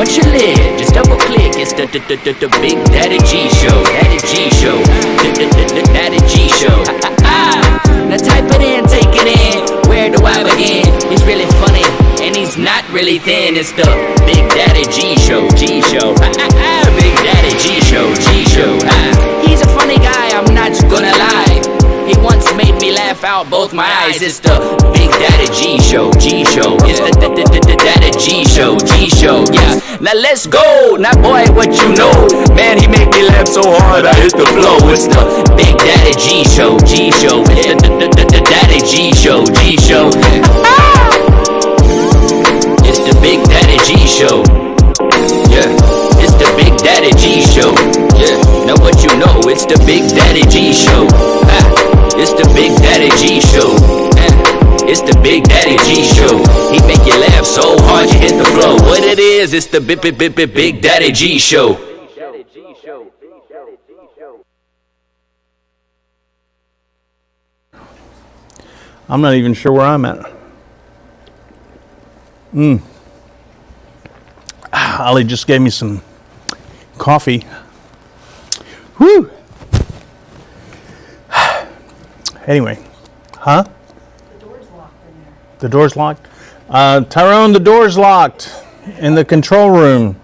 once you live, just double click. It's the Big Daddy G Show. Daddy G Show. Daddy G Show. Now type it in, take it in. Where do I begin? He's really funny, and he's not really thin. It's the Big Daddy G Show. G Show. Big Daddy G Show. G Show. He's a funny guy, I'm not gonna lie. He once made me laugh out both my eyes. It's the Big Daddy G Show, G Show. It's the Daddy G Show, G Show. Yeah, now let's go. Now boy, what you know? Man, he make me laugh so hard I hit the floor. It's the Big Daddy G Show, G Show. It's the Daddy G Show, G Show. It's the Big Daddy G Show. Yeah, it's the Big Daddy G Show. Yeah, now what you know? It's the Big Daddy G Show. It's the Big Daddy G Show. It's the Big Daddy G Show. He make you laugh so hard you hit the floor. What it is, it's the Big Daddy G Show. I'm not even sure where I'm at. Ollie just gave me some coffee. Whew. Anyway, huh? The door's locked in there. The door's locked? Tyrone, the door's locked in the control room.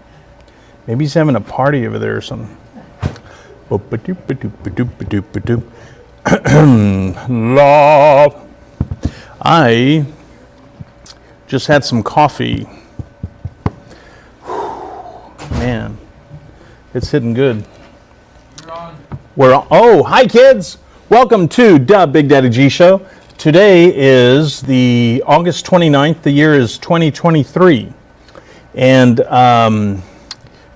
Maybe he's having a party over there or something. Love. I just had some coffee. Man, it's hitting good. We're on. Oh, hi kids. Welcome to the Big Daddy G Show. Today is the August 29th. The year is 2023. And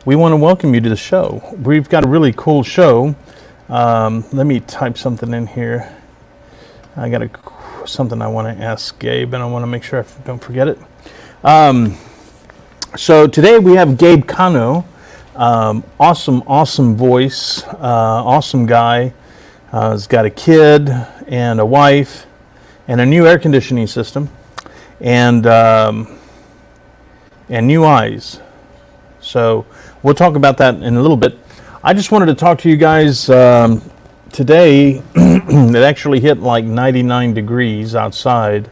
we want to welcome you to the show. We've got a really cool show. Let me type something in here. I got something I want to ask Gabe, and I want to make sure I don't forget it. So today we have Gabe Cano. Awesome voice, awesome guy. He's got a kid and a wife and a new air conditioning system and new eyes. So we'll talk about that in a little bit. I just wanted to talk to you guys today. It actually hit like 99 degrees outside,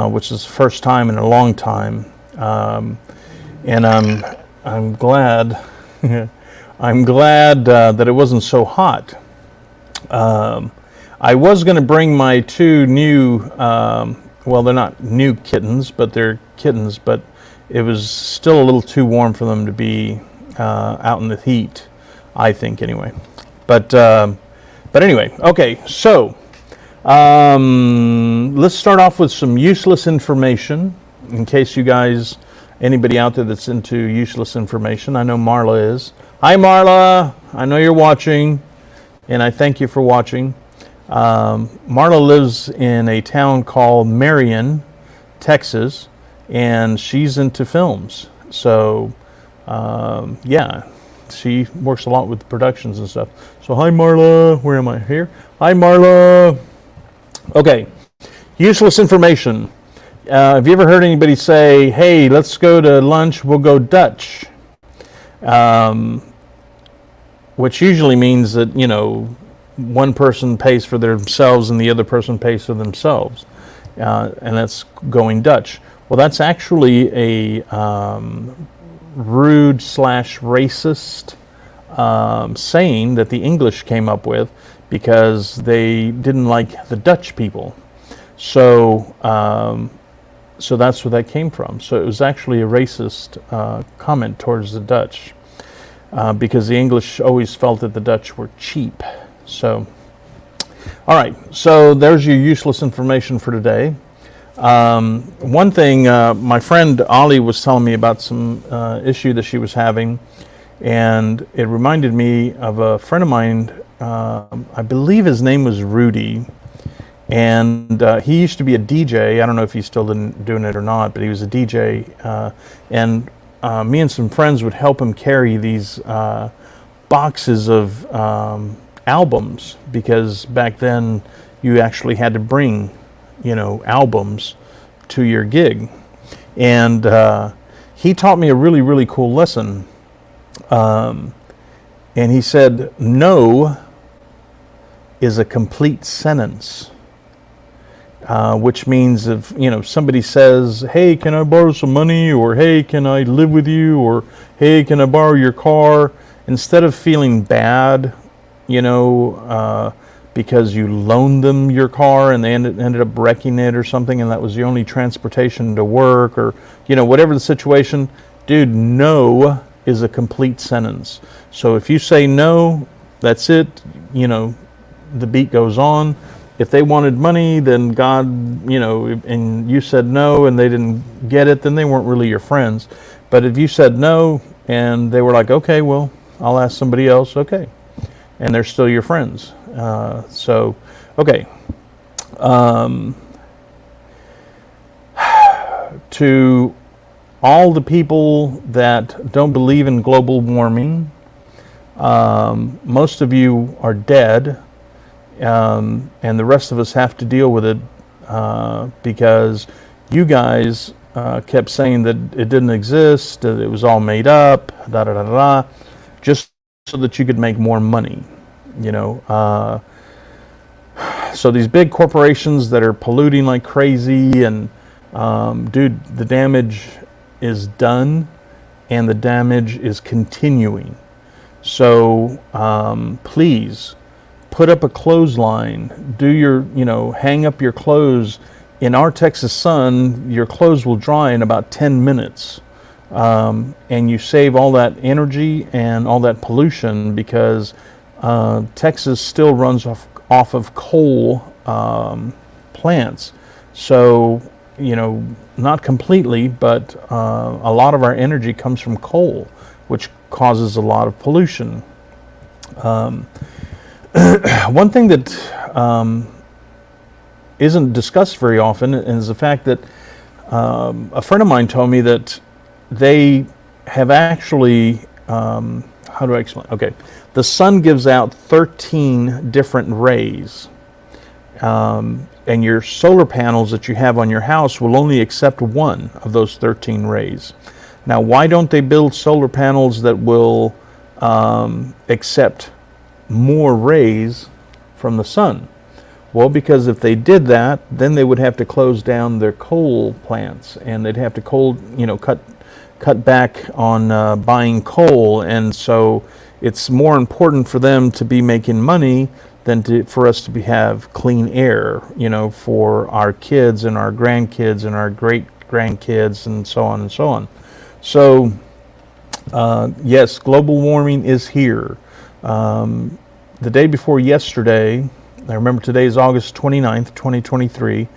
which is the first time in a long time. And I'm glad I'm glad that it wasn't so hot. I was going to bring my two new, well, they're not new kittens, but they're kittens, but it was still a little too warm for them to be out in the heat, I think, anyway. But anyway, okay, so let's start off with some useless information, in case you guys, anybody out there that's into useless information. I know Marla is. Hi, Marla. I know you're watching, and I thank you for watching. Marla lives in a town called Marion, Texas, and she's into films. So, yeah, she works a lot with productions and stuff. So, hi, Marla. Where am I? Here. Hi, Marla. Okay, useless information. Have you ever heard anybody say, hey, let's go to lunch, we'll go Dutch? Which usually means that, you know, one person pays for themselves and the other person pays for themselves. And that's going Dutch. Well, that's actually a rude / racist saying that the English came up with because they didn't like the Dutch people. So, so that's where that came from. So it was actually a racist comment towards the Dutch because the English always felt that the Dutch were cheap. So, all right. So there's your useless information for today. One thing, my friend Ollie was telling me about some issue that she was having, and it reminded me of a friend of mine. I believe his name was Rudy. And he used to be a DJ. I don't know if he's still doing it or not, but he was a DJ. And me and some friends would help him carry these boxes of albums, because back then you actually had to bring, you know, albums to your gig. And he taught me a really, really cool lesson. And he said, no is a complete sentence. Which means if, somebody says, hey, can I borrow some money? Or, hey, can I live with you? Or, hey, can I borrow your car? Instead of feeling bad, because you loaned them your car and they ended up wrecking it or something, and that was the only transportation to work, or, whatever the situation, dude, no is a complete sentence. So if you say no, that's it, the beat goes on. If they wanted money, then God, and you said no and they didn't get it, then they weren't really your friends. But if you said no and they were like, okay, well, I'll ask somebody else, okay. And they're still your friends. Okay. To all the people that don't believe in global warming, most of you are dead. And the rest of us have to deal with it because you guys kept saying that it didn't exist, that it was all made up, just so that you could make more money, So these big corporations that are polluting like crazy, and dude, the damage is done, and the damage is continuing. So please, put up a clothesline, hang up your clothes. In our Texas sun, your clothes will dry in about 10 minutes. And you save all that energy and all that pollution because Texas still runs off of coal plants. So, not completely, but a lot of our energy comes from coal, which causes a lot of pollution. One thing that isn't discussed very often is the fact that a friend of mine told me that they have actually, how do I explain? Okay, the sun gives out 13 different rays, and your solar panels that you have on your house will only accept one of those 13 rays. Now, why don't they build solar panels that will accept more rays from the sun? Well, because if they did that, then they would have to close down their coal plants, and they'd have to cut back on buying coal, and so it's more important for them to be making money than for us to have clean air, for our kids and our grandkids and our great grandkids and so on and so on. So yes, global warming is here. The day before yesterday, I remember today is August 29th, 2023,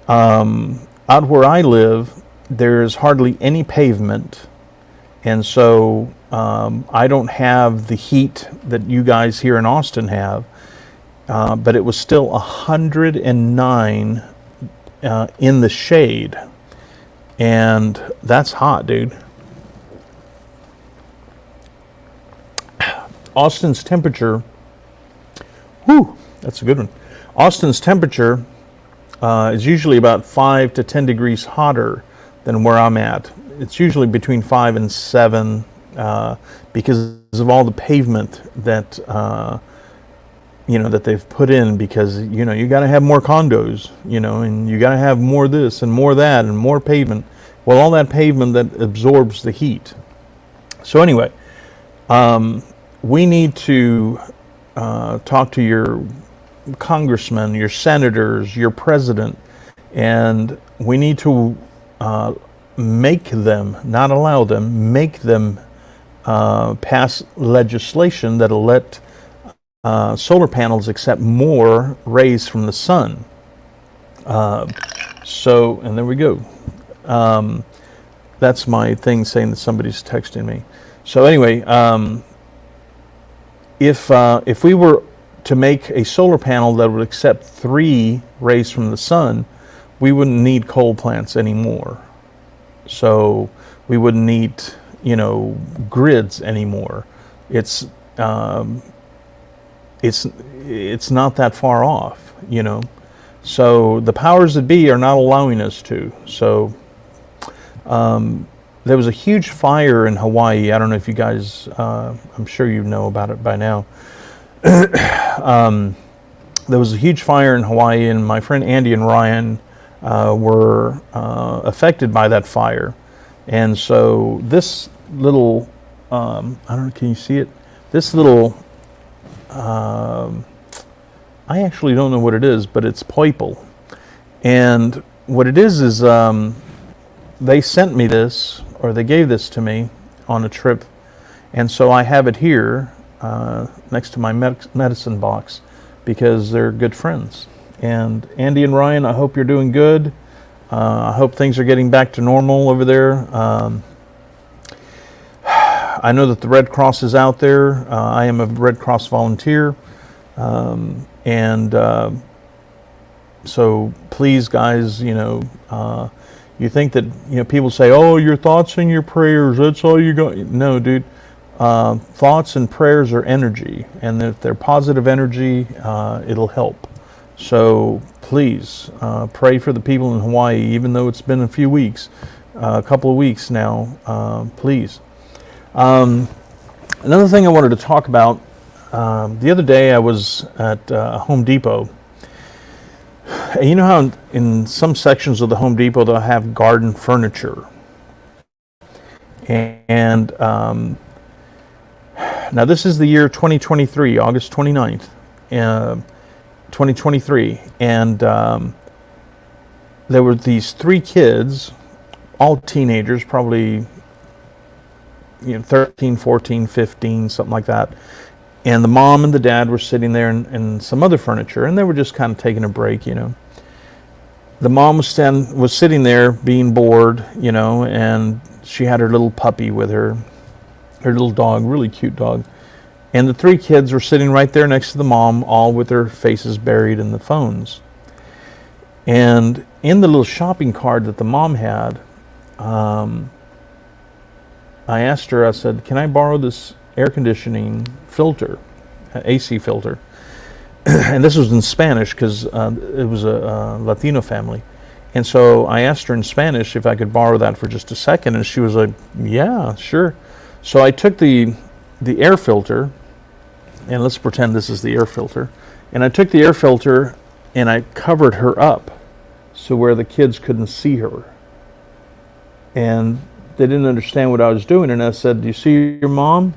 out where I live, there's hardly any pavement, and so I don't have the heat that you guys here in Austin have, but it was still 109 in the shade, and that's hot, dude. Austin's temperature, that's a good one. Austin's temperature is usually about 5 to 10 degrees hotter than where I'm at. It's usually between 5 and 7 because of all the pavement that that they've put in, because you got to have more condos, and you got to have more this and more that and more pavement. Well, all that pavement that absorbs the heat. So anyway, we need to talk to your congressmen, your senators, your president, and we need to make them, not allow them, make them pass legislation that'll let solar panels accept more rays from the sun. And there we go. That's my thing saying that somebody's texting me. So anyway, if we were to make a solar panel that would accept 3 rays from the sun, we wouldn't need coal plants anymore. So we wouldn't need, grids anymore. It's not that far off, So the powers that be are not allowing us to. So there was a huge fire in Hawaii. I don't know if you guys, I'm sure you know about it by now. There was a huge fire in Hawaii, and my friend Andy and Ryan were affected by that fire. And so this little, I don't know, can you see it? This little, I actually don't know what it is, but it's poiple. And what it is they sent me this, or they gave this to me on a trip. And so I have it here next to my medicine box because they're good friends. And Andy and Ryan, I hope you're doing good. I hope things are getting back to normal over there. I know that the Red Cross is out there. I am a Red Cross volunteer. So please, guys, you think that, people say, oh, your thoughts and your prayers, that's all you got. No, dude. Thoughts and prayers are energy, and if they're positive energy, it'll help. So please pray for the people in Hawaii, even though it's been a few weeks, a couple of weeks now. Please. Another thing I wanted to talk about, the other day I was at Home Depot. You know how in some sections of the Home Depot they'll have garden furniture, and now this is the year 2023, August 29th, 2023, and there were these 3 kids, all teenagers, probably 13, 14, 15, something like that. And the mom and the dad were sitting there and some other furniture, and they were just kind of taking a break, The mom was sitting there being bored, and she had her little puppy with her little dog, really cute dog. And the 3 kids were sitting right there next to the mom, all with their faces buried in the phones. And in the little shopping cart that the mom had, I asked her, I said, can I borrow this air conditioning filter, AC filter? And this was in Spanish because it was a Latino family. And so I asked her in Spanish if I could borrow that for just a second, and she was like, yeah, sure. So I took the air filter, and let's pretend this is the air filter, and I took the air filter and I covered her up so where the kids couldn't see her. And they didn't understand what I was doing, and I said, do you see your mom?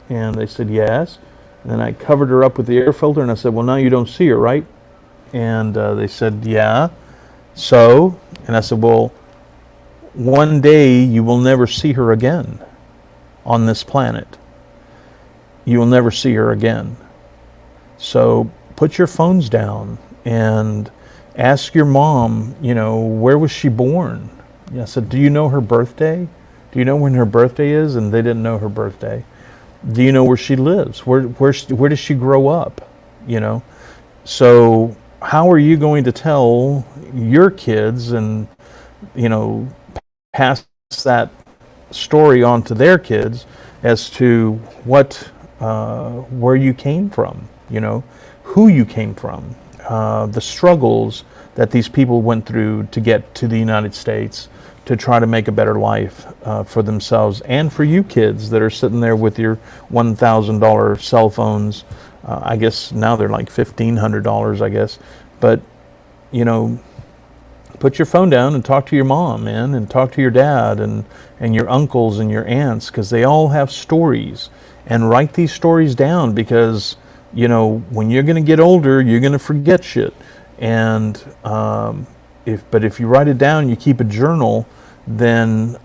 And they said, yes. And then I covered her up with the air filter, and I said, well, now you don't see her, right? And they said, yeah. So, and I said, well, one day you will never see her again on this planet. You will never see her again. So put your phones down and ask your mom, where was she born? I said, do you know her birthday? Do you know when her birthday is? And they didn't know her birthday. Do you know where she lives? Where does she grow up? So how are you going to tell your kids and, pass that story on to their kids as to where you came from, who you came from, the struggles that these people went through to get to the United States to try to make a better life for themselves and for you kids that are sitting there with your $1,000 cell phones. I guess now they're like $1,500, I guess. But, put your phone down and talk to your mom, man, and talk to your dad and your uncles and your aunts, because they all have stories. And write these stories down, because, when you're going to get older, you're going to forget shit. And if you write it down, you keep a journal, then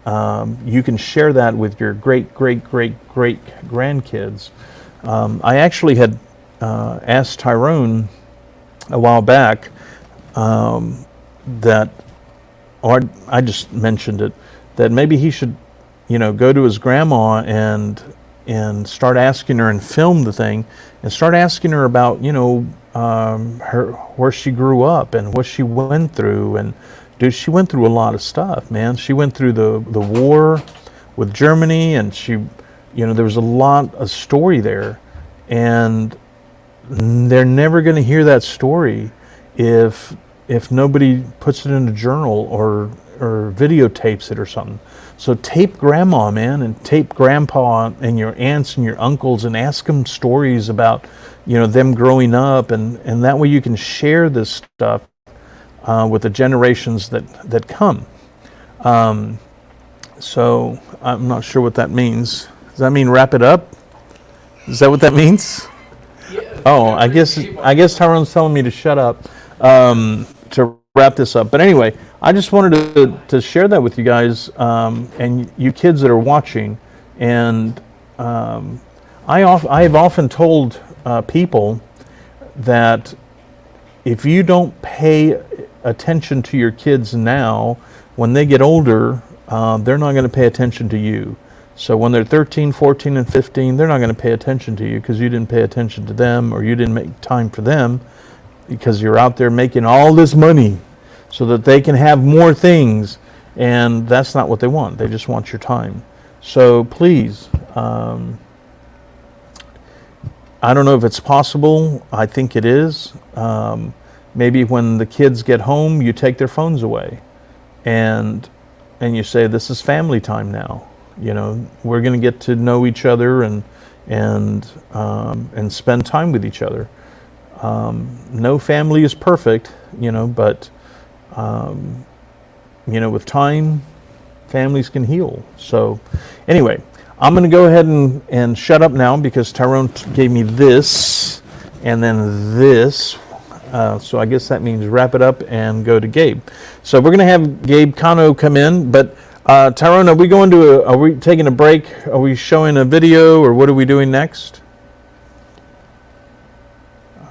you can share that with your great grandkids. I actually had asked Tyrone a while back that, or I just mentioned it, that maybe he should, go to his grandma and start asking her and film the thing and start asking her about, where she grew up and what she went through. And dude, she went through a lot of stuff, man. She went through the war with Germany, and she, there was a lot of story there, and they're never going to hear that story if nobody puts it in a journal or videotapes it or something. So tape grandma, man, and tape grandpa and your aunts and your uncles, and ask them stories about, them growing up, and that way you can share this stuff with the generations that come. So I'm not sure what that means. Does that mean wrap it up? Is that what that means? Oh, I guess Tyrone's telling me to shut up to wrap this up. But anyway, I just wanted to share that with you guys and you kids that are watching. And I have often told people that if you don't pay attention to your kids now, when they get older, they're not going to pay attention to you. So when they're 13, 14, and 15, they're not going to pay attention to you because you didn't pay attention to them, or you didn't make time for them because you're out there making all this money so that they can have more things. And that's not what they want. They just want your time. So please, I don't know if it's possible. I think it is. Maybe when the kids get home, you take their phones away and you say, this is family time now. We're going to get to know each other and spend time with each other. No family is perfect, but with time, families can heal. So anyway, I'm going to go ahead and shut up now because Tyrone gave me this and then this. So I guess that means wrap it up and go to Gabe. So we're going to have Gabe Cano come in, but Tyrone, are we taking a break? Are we showing a video, or what are we doing next?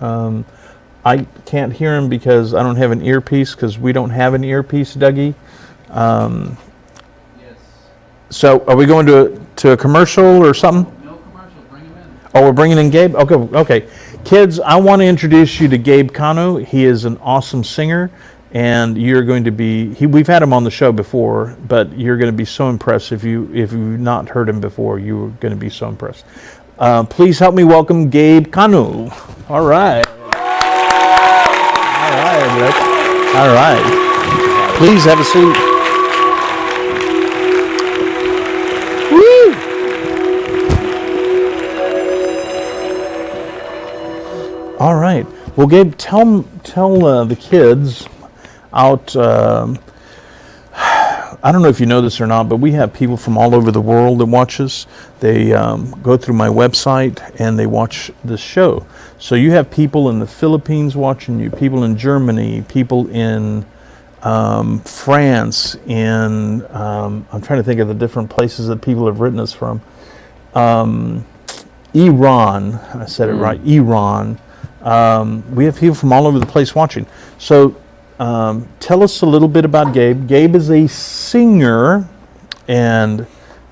I can't hear him because I don't have an earpiece, because we don't have an earpiece, Dougie. Yes. So are we going to a commercial or something? No commercial. Bring him in. Oh, we're bringing in Gabe? Okay. Kids, I want to introduce you to Gabe Cano. He is an awesome singer, and you're going to be, we've had him on the show before, but you're going to be so impressed. If you've not heard him before, you're going to be so impressed. Please help me welcome Gabe Cano. All right. All right. Please have a seat. All right. Well, Gabe, tell the kids out. I don't know if you know this or not, but we have people from all over the world that watch us. They go through my website and they watch this show. So you have people in the Philippines watching you, people in Germany, people in France, in I'm trying to think of the different places that people have written us from. Iran, I said it right, Iran. We have people from all over the place watching. So tell us a little bit about Gabe. Gabe is a singer, and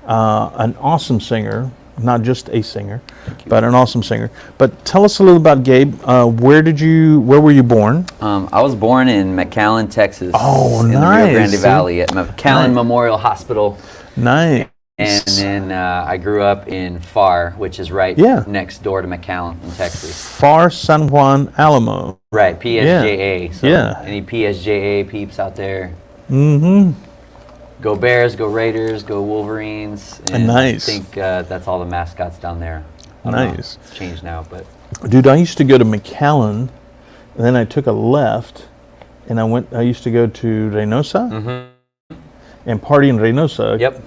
an awesome singer, not just a singer, but an awesome singer. But tell us a little about Gabe. Where were you born? I was born in McAllen, Texas. Oh, in nice. the Rio Grande Valley at McAllen Memorial Hospital. Nice. And then I grew up in Far, which is right next door to McAllen in Texas. Far San Juan Alamo. Right, PSJA. So Yeah. any PSJA peeps out there? Mm-hmm. Go Bears, go Raiders, go Wolverines. And Nice. I think that's all the mascots down there. I don't know. Nice. It's changed now, but Dude, I used to go to McAllen, and then I took a left, and I used to go to Reynosa and party in Reynosa. yep.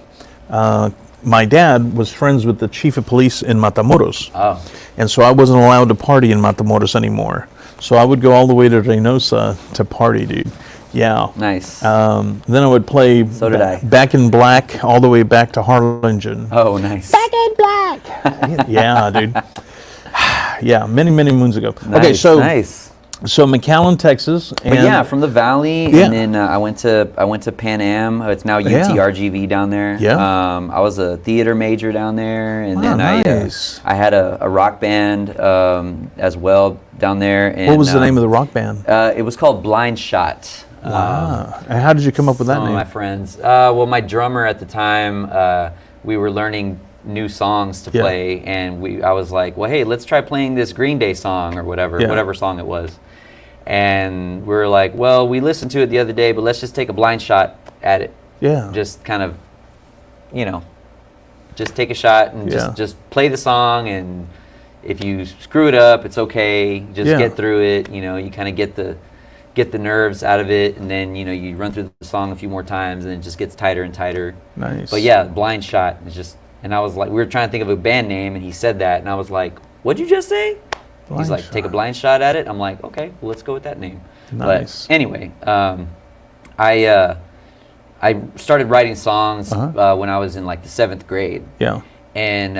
My dad was friends with the chief of police in Matamoros. Oh, And so I wasn't allowed to party in Matamoros anymore. So I would go all the way to Reynosa to party, dude. Yeah. nice. Then I would play So did I. Back in Black all the way back to Harlingen. Oh, nice. Back in Black! Yeah, dude. Yeah, many, many moons ago. Nice, Okay, so nice. so McAllen, Texas. And But yeah, from the valley, Yeah. and then I went to Pan Am. It's now Yeah. UTRGV down there. Yeah. I was a theater major down there, and Wow, then nice. I had a rock band as well down there. And, what was the name of the rock band? It was called Blind Shot. And how did you come up with that Some of name? my friends. Well, my drummer at the time, we were learning new songs to Yeah. play, and I was like, well, hey, let's try playing this Green Day song or whatever song it was. And we were like, well, we listened to it the other day, but let's just take a blind shot at it. Yeah. Just kind of you know, just take a shot and Yeah. just play the song, and if you screw it up, it's okay. Just Yeah. get through it. You know, you kind of get the nerves out of it, and then, you know, you run through the song a few more times, and it just gets tighter and tighter. Nice. But yeah, Blind Shot is just, and I was like, we were trying to think of a band name, and he said that, and I was like, what'd you just say? He's Blind like, take a Shot. blind shot at it. I'm like, okay, well, let's go with that name. Nice. But anyway, I started writing songs when I was in like the 7th grade. Yeah. And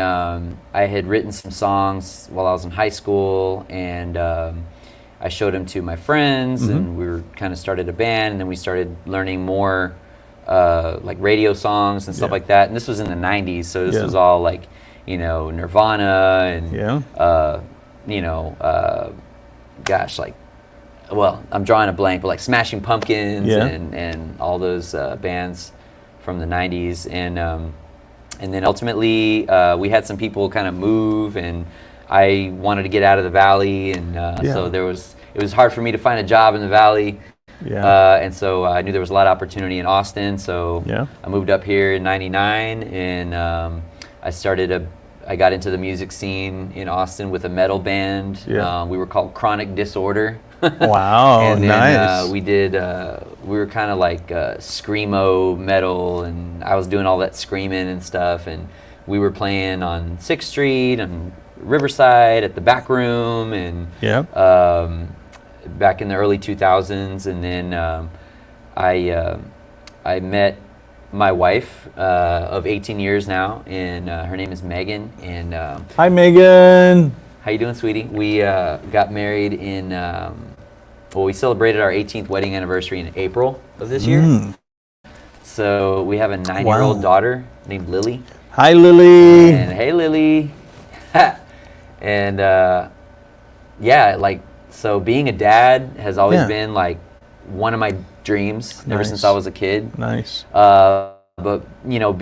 I had written some songs while I was in high school, and I showed them to my friends, and we were kind of started a band, and then we started learning more like radio songs and stuff like that. And this was in the 90s, so this was all like, you know, Nirvana and, you know, gosh, like, well, I'm drawing a blank, but like Smashing Pumpkins and all those bands from the 90s. And then ultimately, we had some people kind of move, and I wanted to get out of the Valley, and so it was hard for me to find a job in the Valley. And so I knew there was a lot of opportunity in Austin, so I moved up here in '99, and I got into the music scene in Austin with a metal band. We were called Chronic Disorder. Wow, and then, nice. we were kind of like screamo metal, and I was doing all that screaming and stuff, and we were playing on 6th Street and Riverside at the Back Room, and back in the early 2000s. And then I met my wife of 18 years now, and her name is Megan. And Hi, Megan. how you doing, sweetie? We got married in, we celebrated our 18th wedding anniversary in April of this year. So we have a 9-year-old daughter named Lily. Hi, Lily. And hey, Lily. And yeah, like, so being a dad has always been like one of my dreams ever since I was a kid. Nice. But, you know,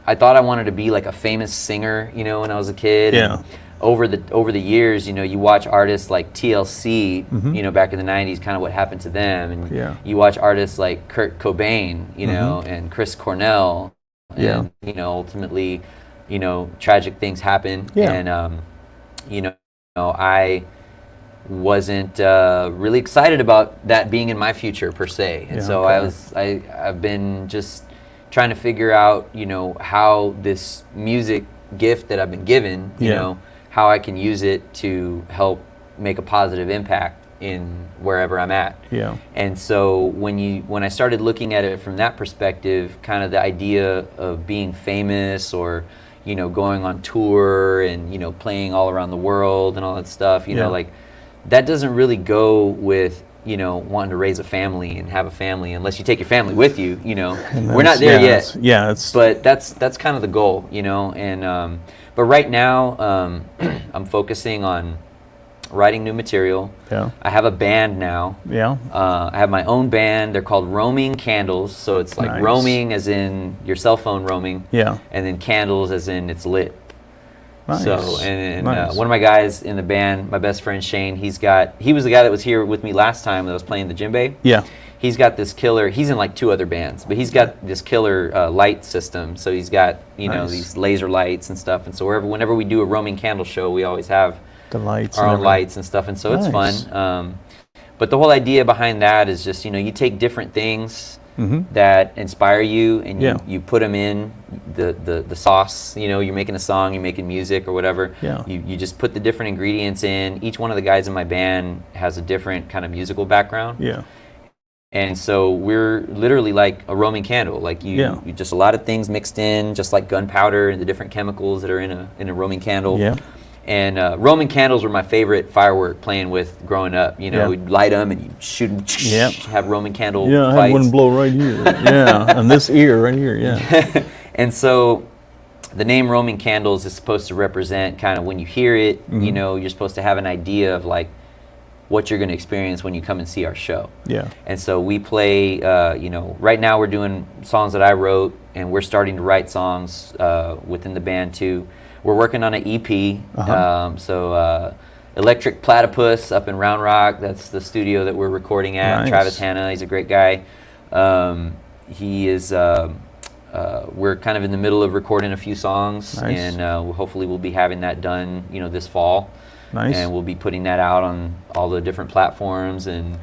I thought I wanted to be like a famous singer, you know, when I was a kid. Yeah. And over the years, you know, you watch artists like TLC, you know, back in the 90s, kind of what happened to them. And you watch artists like Kurt Cobain, you know, and Chris Cornell. And, you know, ultimately, you know, tragic things happen. And, you know, I wasn't really excited about that being in my future per se. And so I've been just trying to figure out, you know, how this music gift that I've been given, you know, how I can use it to help make a positive impact in wherever I'm at. And so when I started looking at it from that perspective, kind of the idea of being famous, or, you know, going on tour and, you know, playing all around the world and all that stuff, you know, like, that doesn't really go with, you know, wanting to raise a family and have a family, unless you take your family with you, you know. We're not there yet. But that's kind of the goal, you know. And but right now, I'm focusing on writing new material. I have a band now. I have my own band. They're called Roaming Candles. So it's like roaming as in your cell phone roaming. And then candles as in it's lit. So, and one of my guys in the band, my best friend Shane, he was the guy that was here with me last time that was playing the djembe. He's got this killer, he's in like 2 other bands, but he's got this killer light system. So he's got, you know, these laser lights and stuff. And so whenever we do a roaming candle show, we always have the lights, our own lights and stuff. And so it's fun. But the whole idea behind that is just, you know, you take different things that inspire you, and you put them in the sauce. You know, you're making a song, you're making music or whatever. You just put the different ingredients in. Each one of the guys in my band has a different kind of musical background. And so we're literally like a roaming candle. Like you just a lot of things mixed in, just like gunpowder and the different chemicals that are in a roaming candle. And Roman candles were my favorite firework playing with growing up. You know, we'd light them and you'd shoot them, have Roman candle fights. I had one blow right here. And this ear right here, And so the name Roman Candles is supposed to represent kind of when you hear it, you know, you're supposed to have an idea of like what you're going to experience when you come and see our show. And so we play, you know, right now we're doing songs that I wrote, and we're starting to write songs within the band too. We're working on an EP. Electric Platypus up in Round Rock, that's the studio that we're recording at. Travis Hanna, he's a great guy. He is we're kind of in the middle of recording a few songs, Nice. and hopefully we'll be having that done, this fall. Nice. And we'll be putting that out on all the different platforms. And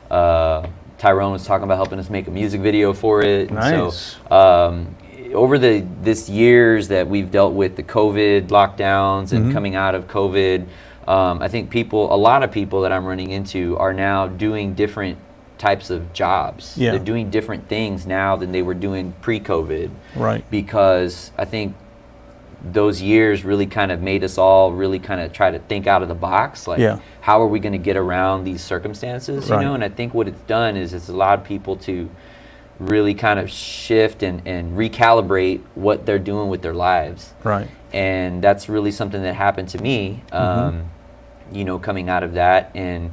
Tyrone was talking about helping us make a music video for it. Nice. And so over this years that we've dealt with the COVID lockdowns and coming out of COVID, I think a lot of people that I'm running into are now doing different types of jobs. Yeah. They're doing different things now than they were doing pre-COVID. Right. Because I think those years really kind of made us all really kind of try to think out of the box. Like, how are we going to get around these circumstances, Right. And I think what it's done is it's allowed people to really kind of shift and recalibrate what they're doing with their lives. Right. And that's really something that happened to me, coming out of that. And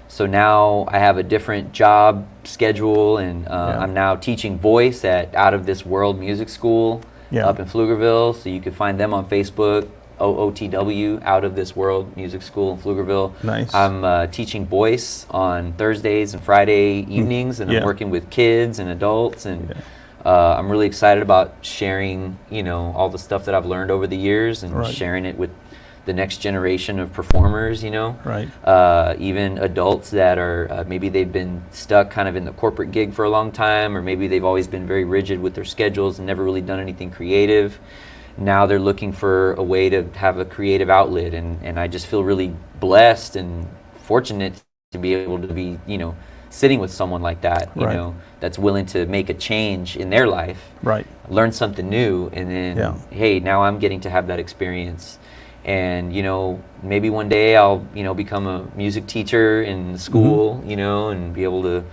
so now I have a different job schedule, and I'm now teaching voice at Out of This World Music School up in Pflugerville. So you can find them on Facebook, OOTW, Out of This World Music School in Pflugerville. Nice. I'm teaching voice on Thursdays and Friday evenings, and I'm working with kids and adults, and I'm really excited about sharing, all the stuff that I've learned over the years, and sharing it with the next generation of performers, Right. Even adults that are maybe they've been stuck kind of in the corporate gig for a long time, or maybe they've always been very rigid with their schedules and never really done anything creative. Now they're looking for a way to have a creative outlet, and I just feel really blessed and fortunate to be able to be, sitting with someone like that, that's willing to make a change in their life, Right. learn something new, and then, hey, now I'm getting to have that experience. And, maybe one day I'll, become a music teacher in school, and be able to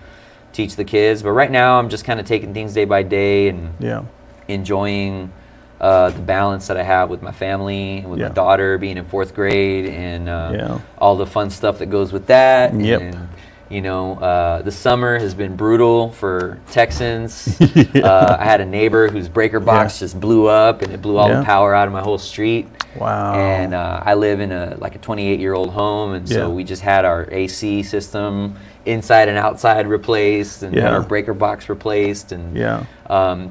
teach the kids. But right now I'm just kind of taking things day by day and enjoying the balance that I have with my family and with my daughter being in 4th grade, and all the fun stuff that goes with that. Yep. And, the summer has been brutal for Texans. I had a neighbor whose breaker box just blew up, and it blew all the power out of my whole street. Wow. And I live in a 28-year-old home, and so we just had our AC system inside and outside replaced, and had our breaker box replaced, and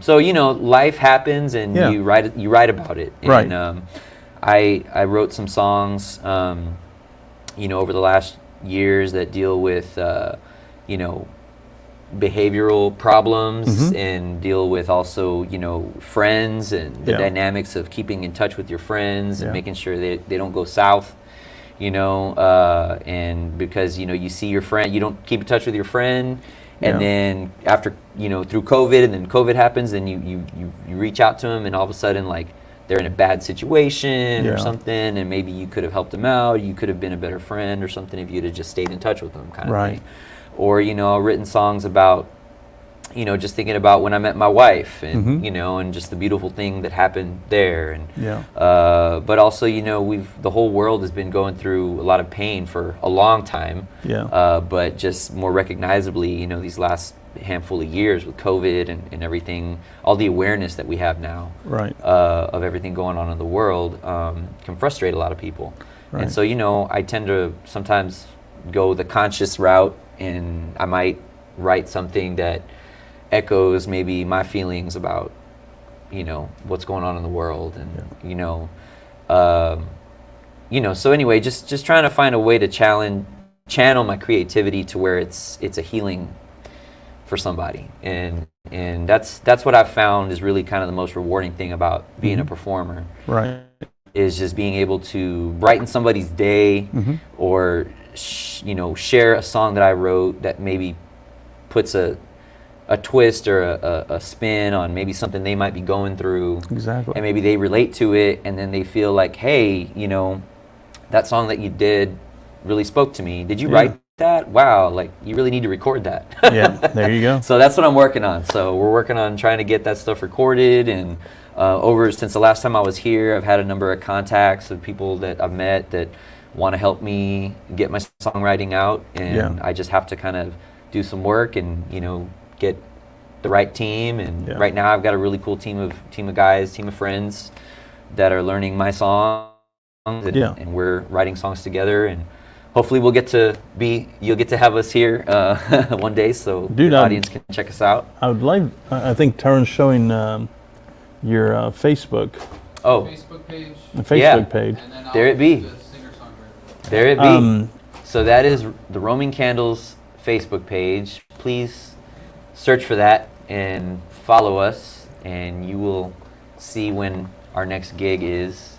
so life happens, and you write about it. Right. And I wrote some songs, over the last years that deal with behavioral problems, and deal with also friends and the dynamics of keeping in touch with your friends and making sure that they don't go south, and because you see your friend, you don't keep in touch with your friend, and then after through COVID, and then COVID happens, and you reach out to them, and all of a sudden they're in a bad situation or something, and maybe you could have helped them out, you could have been a better friend or something if you'd have just stayed in touch with them, kind of thing. Or I've written songs about just thinking about when I met my wife, and and just the beautiful thing that happened there, and but also the whole world has been going through a lot of pain for a long time, but just more recognizably these last handful of years with COVID and everything, all the awareness that we have now of everything going on in the world can frustrate a lot of people. And so I tend to sometimes go the conscious route, and I might write something that echoes maybe my feelings about what's going on in the world, and so anyway, just trying to find a way to channel my creativity to where it's a healing for somebody, and that's what I've found is really kind of the most rewarding thing about being a performer, is just being able to brighten somebody's day, or share a song that I wrote that maybe puts a twist or a spin on maybe something they might be going through, and maybe they relate to it, and then they feel like, hey, that song that you did really spoke to me. Did you write that? Wow, you really need to record that. There you go. So that's what I'm working on. So we're working on trying to get that stuff recorded, and since the last time I was here, I've had a number of contacts of people that I've met that want to help me get my songwriting out, and I just have to kind of do some work and get the right team. And right now I've got a really cool team of guys, team of friends that are learning my songs, and we're writing songs together, and hopefully you'll get to have us here one day, so the audience can check us out. I think Taryn's showing Facebook. Oh, Facebook page. The Facebook Yeah. page. And then There I'll it be. do the singer-songwriter. there it be. So that is the Roaming Candles Facebook page. Please search for that and follow us, and you will see when our next gig is,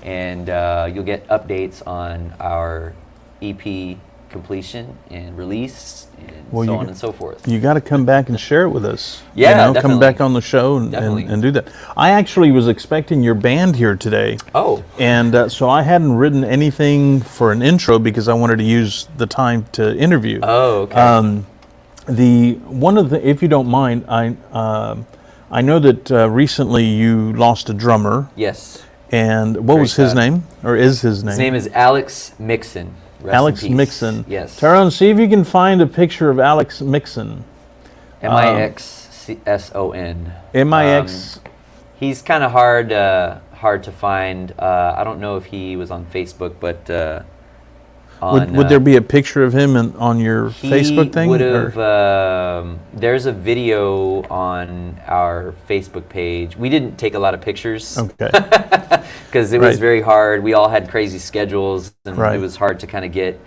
and you'll get updates on our EP completion and release, and Well, so you on g- and so forth. You got to come back and share it with us. Yeah, you know, come definitely. back on the show and Definitely. do that. I actually was expecting your band here today. Oh, And so I hadn't written anything for an intro because I wanted to use the time to interview. okay. If you don't mind, I know that recently you lost a drummer, Yes. and what Very was his sad. name, or is his name? His name is Alex Mixon. Rest Alex in peace. Mixon. Yes. Tyrone, see if you can find a picture of Alex Mixon. Mixson. Mix. He's kind of hard to find. I don't know if he was on Facebook, but Would there be a picture of him on your Facebook thing? Would or- have. There's a video on our Facebook page. We didn't take a lot of pictures Okay. because it was Right. very hard. We all had crazy schedules, and Right. it was hard to kind of get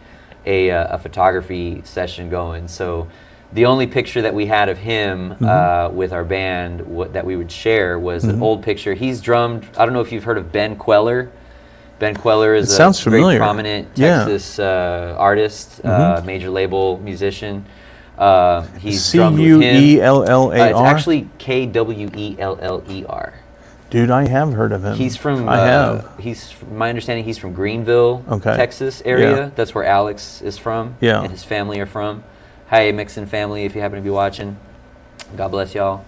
a photography session going. So the only picture that we had of him with our band that we would share was an old picture. He's drummed. I don't know if you've heard of Ben Queller. Ben Queller is sounds a very familiar. prominent Yeah. Texas artist, major label musician. He's C drummed U with him. E L L A It's R. actually Kweller. Dude, I have heard of him. He's from. I have. He's, from my understanding, he's from Greenville, Okay. Texas area. Yeah. That's where Alex is from. Yeah. And his family are from. Hi, Mixon family, if you happen to be watching. God bless y'all.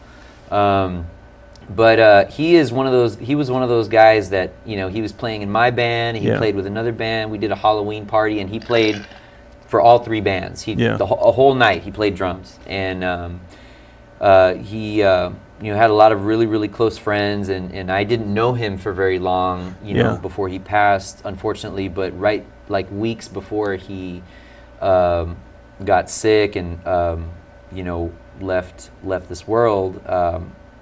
But he is one of those. He was one of those guys that he was playing in my band. He Yeah. played with another band. We did a Halloween party, and he played for all three bands. Yeah. A whole night he played drums, and he had a lot of really, really close friends, and I didn't know him for very long, Yeah. before he passed, unfortunately. But right, like weeks before he got sick and left this world,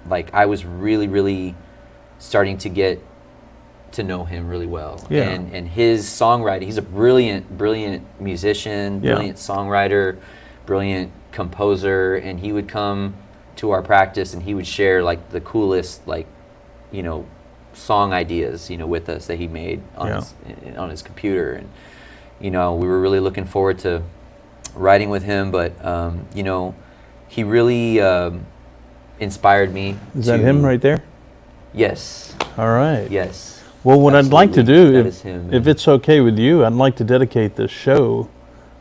like I was really, really starting to get to know him really well. Yeah. And his songwriting, he's a brilliant, brilliant musician, Yeah. brilliant songwriter, brilliant composer, and he would come to our practice and he would share like the coolest song ideas with us that he made on his computer. And we were really looking forward to writing with him, but he really inspired me. Is that him right there? Yes. All right. Yes. Well, what I'd like to Absolutely. do, That is him, if man. it's okay with you, I'd like to dedicate this show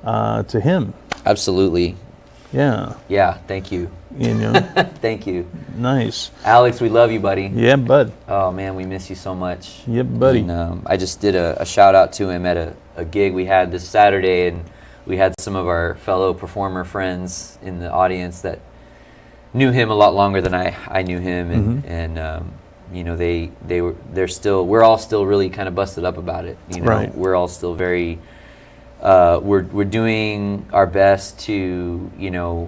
to him. Absolutely. Yeah. Yeah. Thank you. Thank you. Nice. Alex, we love you, buddy. Yeah, bud. Oh man, we miss you so much. Yep, buddy. And, I just did a shout out to him at a gig we had this Saturday, and we had some of our fellow performer friends in the audience that knew him a lot longer than I knew him, and we're all still really kind of busted up about it. Right. We're all still very. We're doing our best to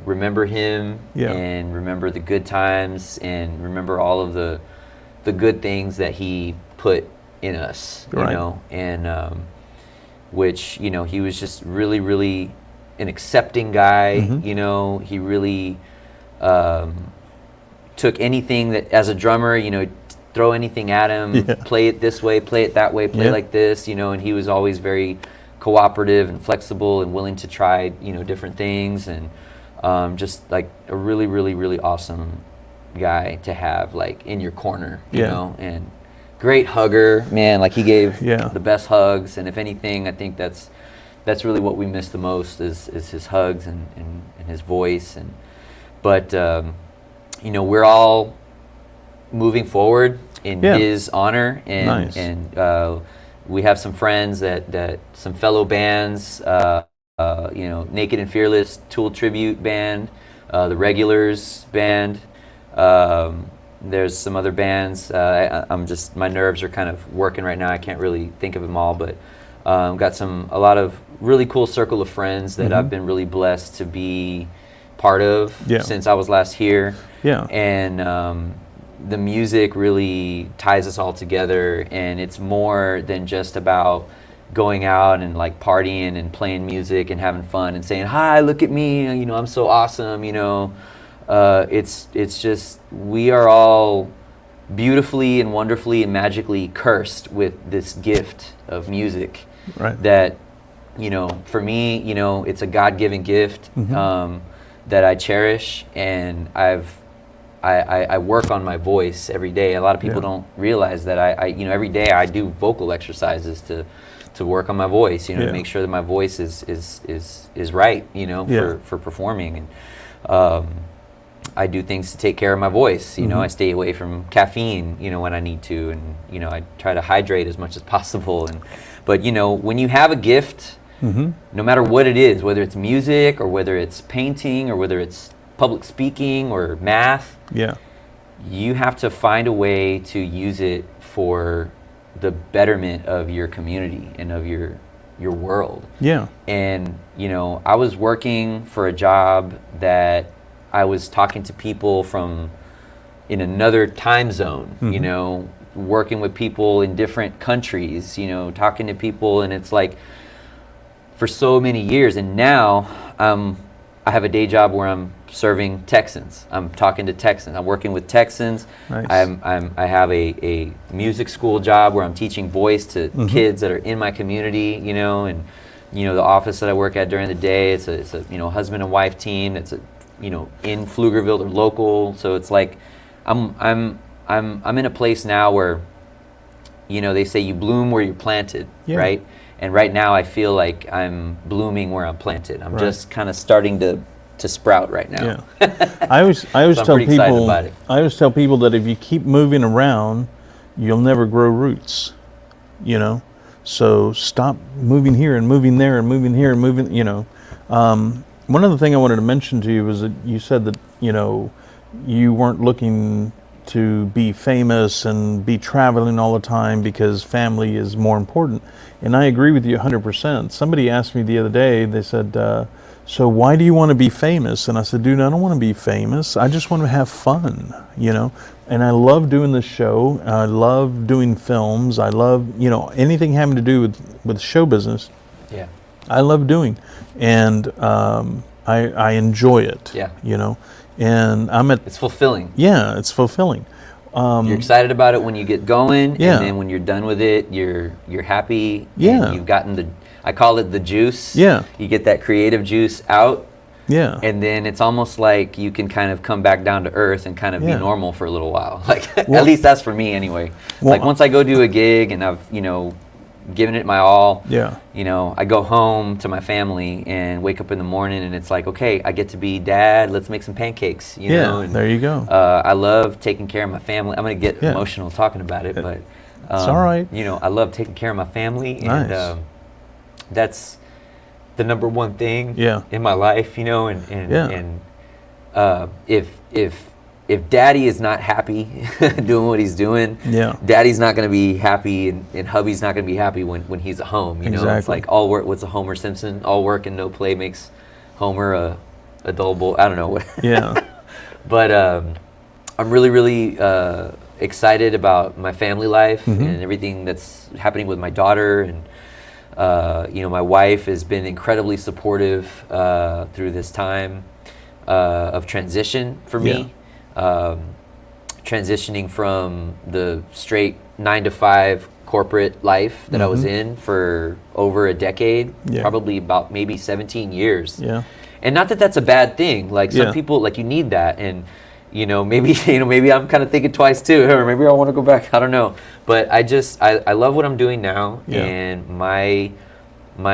remember him and remember the good times and remember all of the good things that he put in us, and which he was just really, really an accepting guy. He really took anything that as a drummer, throw anything at him, play it this way, play it that way, play like this, and he was always very cooperative and flexible and willing to try different things, and just like a really, really, really awesome guy to have like in your corner, you know, and great hugger, man. Like he gave the best hugs, and if anything, I think that's really what we miss the most is his hugs and his voice, but we're all moving forward in his honor, and and we have some friends that some fellow bands, Naked and Fearless, Tool Tribute Band, the Regulars Band. There's some other bands. My nerves are kind of working right now. I can't really think of them all, but got a lot of really cool circle of friends that I've been really blessed to be part of since I was last here. Yeah. And the music really ties us all together, and it's more than just about going out and like partying and playing music and having fun and saying, hi, look at me, you know, I'm so awesome, you know. It's just, we are all beautifully and wonderfully and magically cursed with this gift of music. Right. That, you know, for me, you know, it's a God-given gift that I cherish, and I work on my voice every day. A lot of people don't realize that I you know, every day I do vocal exercises to work on my voice, you know, to make sure that my voice is right, you know, for performing. And I do things to take care of my voice, you know. I stay away from caffeine, you know, when I need to, and you know, I try to hydrate as much as possible. But you know, when you have a gift, no matter what it is, whether it's music or whether it's painting or whether it's public speaking or math, you have to find a way to use it for the betterment of your community and of your world. And you know, I was working for a job that I was talking to people from in another time zone, you know, working with people in different countries, you know, talking to people, and it's like for so many years. And now I have a day job where I'm serving Texans. I'm talking to Texans. I'm working with Texans. Nice. I have a music school job where I'm teaching voice to kids that are in my community, you know, and you know, the office that I work at during the day, it's a you know, husband and wife team. It's a, you know, in Pflugerville or local. So it's like I'm in a place now where, you know, they say you bloom where you're planted, right? And right now I feel like I'm blooming where I'm planted. I'm just kind of starting to sprout right now. I always So tell I'm pretty excited people about it. I always tell people that if you keep moving around, you'll never grow roots, you know. So stop moving here and moving there and moving here and moving, you know. One other thing I wanted to mention to you was that you said that, you know, you weren't looking to be famous and be traveling all the time because family is more important. And I agree with you 100%. Somebody asked me the other day, they said, so why do you want to be famous? And I said, dude, I don't want to be famous. I just want to have fun, you know. And I love doing this show. I love doing films. I love, you know, anything having to do with show business. I love doing. And I enjoy it, you know. And it's fulfilling. Yeah, it's fulfilling. You're excited about it when you get going, and then when you're done with it, you're happy. And you've gotten I call it the juice. You get that creative juice out. And then it's almost like you can kind of come back down to earth and kind of be normal for a little while. Like at least that's for me anyway. Like once I go do a gig and I've, you know, given it my all, you know, I go home to my family and wake up in the morning and it's like, okay, I get to be dad, let's make some pancakes, you know. And, there you go. I love taking care of my family. I'm going to get emotional talking about it, but it's all right. You know, I love taking care of my family, and that's the number one thing in my life, you know. And if daddy is not happy doing what he's doing, daddy's not going to be happy, and hubby's not going to be happy when he's at home, you know. It's like all work, what's a Homer Simpson? All work and no play makes Homer a dull boy. I don't know what. But I'm really, really excited about my family life and everything that's happening with my daughter. And, you know, my wife has been incredibly supportive through this time of transition for me. Transitioning from the straight 9-to-5 corporate life that I was in for over a decade, probably about maybe 17 years. And not that that's a bad thing. Like some people, like you need that, and you know, maybe I'm kind of thinking twice too, or maybe I want to go back. I don't know, but I love what I'm doing now, and my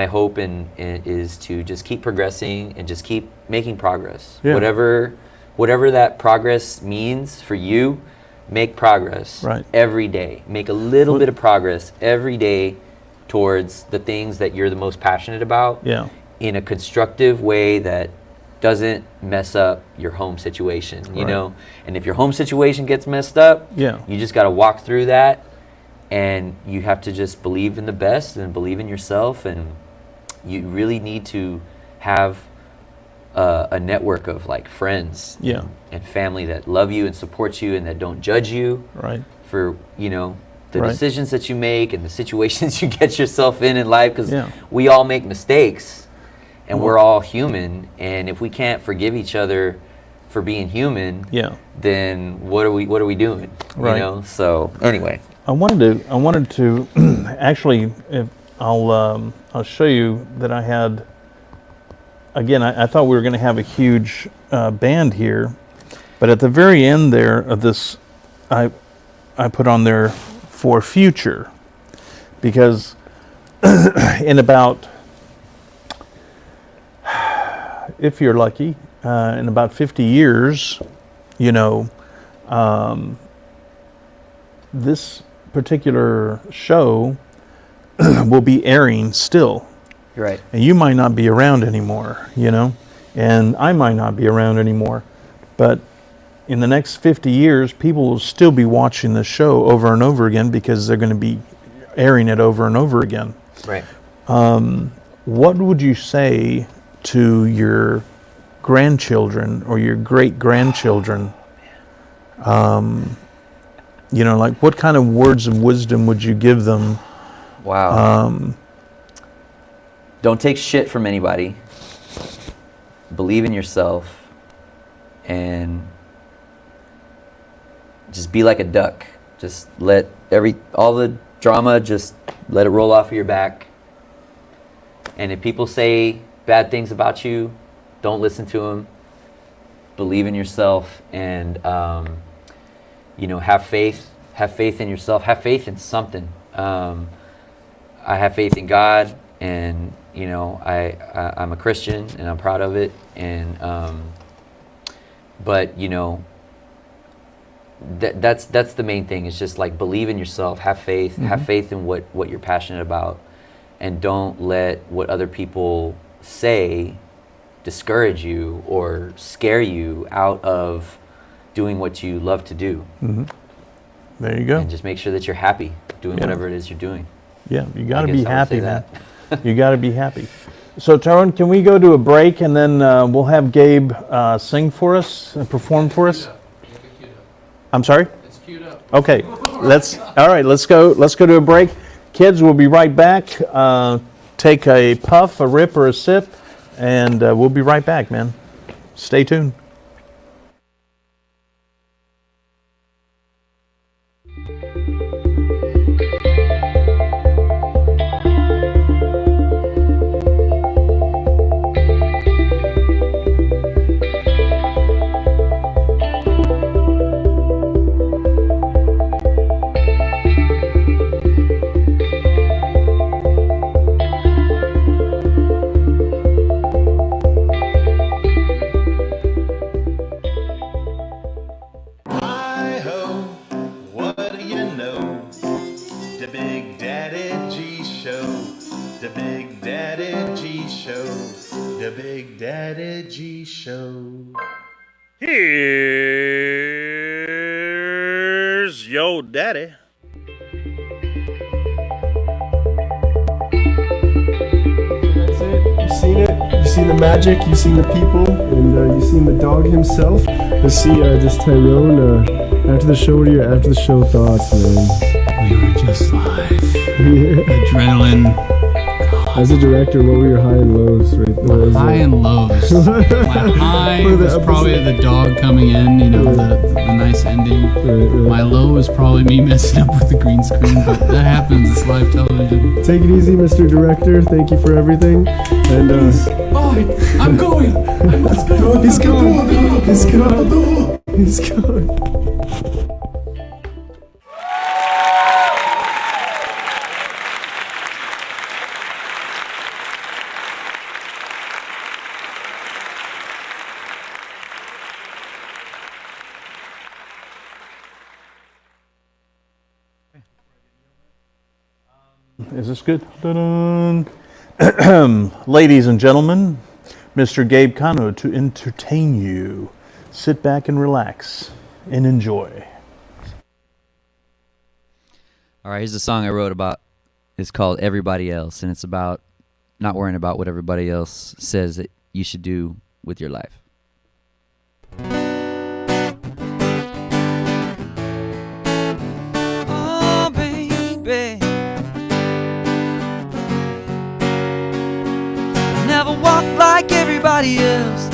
hope is to just keep progressing and just keep making progress. Whatever that progress means for you, make progress every day. Make a little bit of progress every day towards the things that you're the most passionate about in a constructive way that doesn't mess up your home situation, you know? And if your home situation gets messed up, you just got to walk through that, and you have to just believe in the best and believe in yourself, and you really need to have a network of like friends and family that love you and support you and that don't judge you for, you know, the decisions that you make and the situations you get yourself in life, because we all make mistakes and we're all human, and if we can't forgive each other for being human, then what are we doing? You know? So anyway, I wanted to actually, if I'll show you that I had. Again, I thought we were going to have a huge band here, but at the very end there of this, I put on there for future, because in about, if you're lucky, in about 50 years, you know, this particular show will be airing still. Right. And you might not be around anymore, you know, and I might not be around anymore. But in the next 50 years, people will still be watching the show over and over again because they're going to be airing it over and over again. Right. What would you say to your grandchildren or your great-grandchildren? You know, like what kind of words of wisdom would you give them? Wow. Don't take shit from anybody. Believe in yourself, and just be like a duck. Just let all the drama, just let it roll off of your back. And if people say bad things about you, don't listen to them. Believe in yourself, and you know, have faith. Have faith in yourself. Have faith in something. I have faith in God, and you know, I'm a Christian and I'm proud of it, and but you know, that's the main thing. It's just like believe in yourself, have faith, have faith in what you're passionate about, and don't let what other people say discourage you or scare you out of doing what you love to do. There you go. And just make sure that you're happy doing whatever it is you're doing. Yeah, you got to be happy, man. That. You got to be happy. So, Tyrone, can we go to a break and then we'll have Gabe sing for us and perform for us? I'm sorry? It's queued up. Okay. Let's go to a break. Kids, we'll be right back. Take a puff, a rip, or a sip, and we'll be right back, man. Stay tuned. Here's your daddy. That's it. You've seen it. You've seen the magic. You've seen the people, and you've seen the dog himself. Let's see, just Tyrone. After the show, what are your after the show thoughts, man? We were just live. Adrenaline. As a director, what were your high and lows? High and lows. My high was probably the dog coming in, you know, the nice ending. Right. My low was probably me messing up with the green screen, but that happens. It's live television. Take it easy, Mr. Director. Thank you for everything. And bye. I'm going. He's gone. He's gone. He's gone. Is this good? Dun-dun. Ladies and gentlemen, Mr. Gabe Cano to entertain you. Sit back and relax and enjoy. All right, here's a song I wrote about. It's called Everybody Else, and it's about not worrying about what everybody else says that you should do with your life. Oh, baby, never walk like everybody else,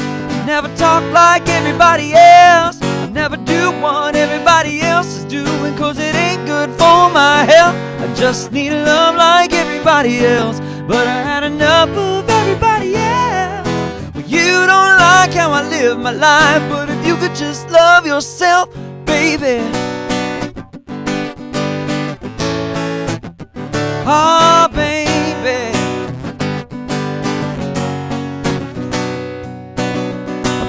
never talk like everybody else, never do what everybody else is doing, 'cause it ain't good for my health. I just need love like everybody else, but I had enough of everybody else. Well, you don't like how I live my life, but if you could just love yourself, baby. Oh, baby,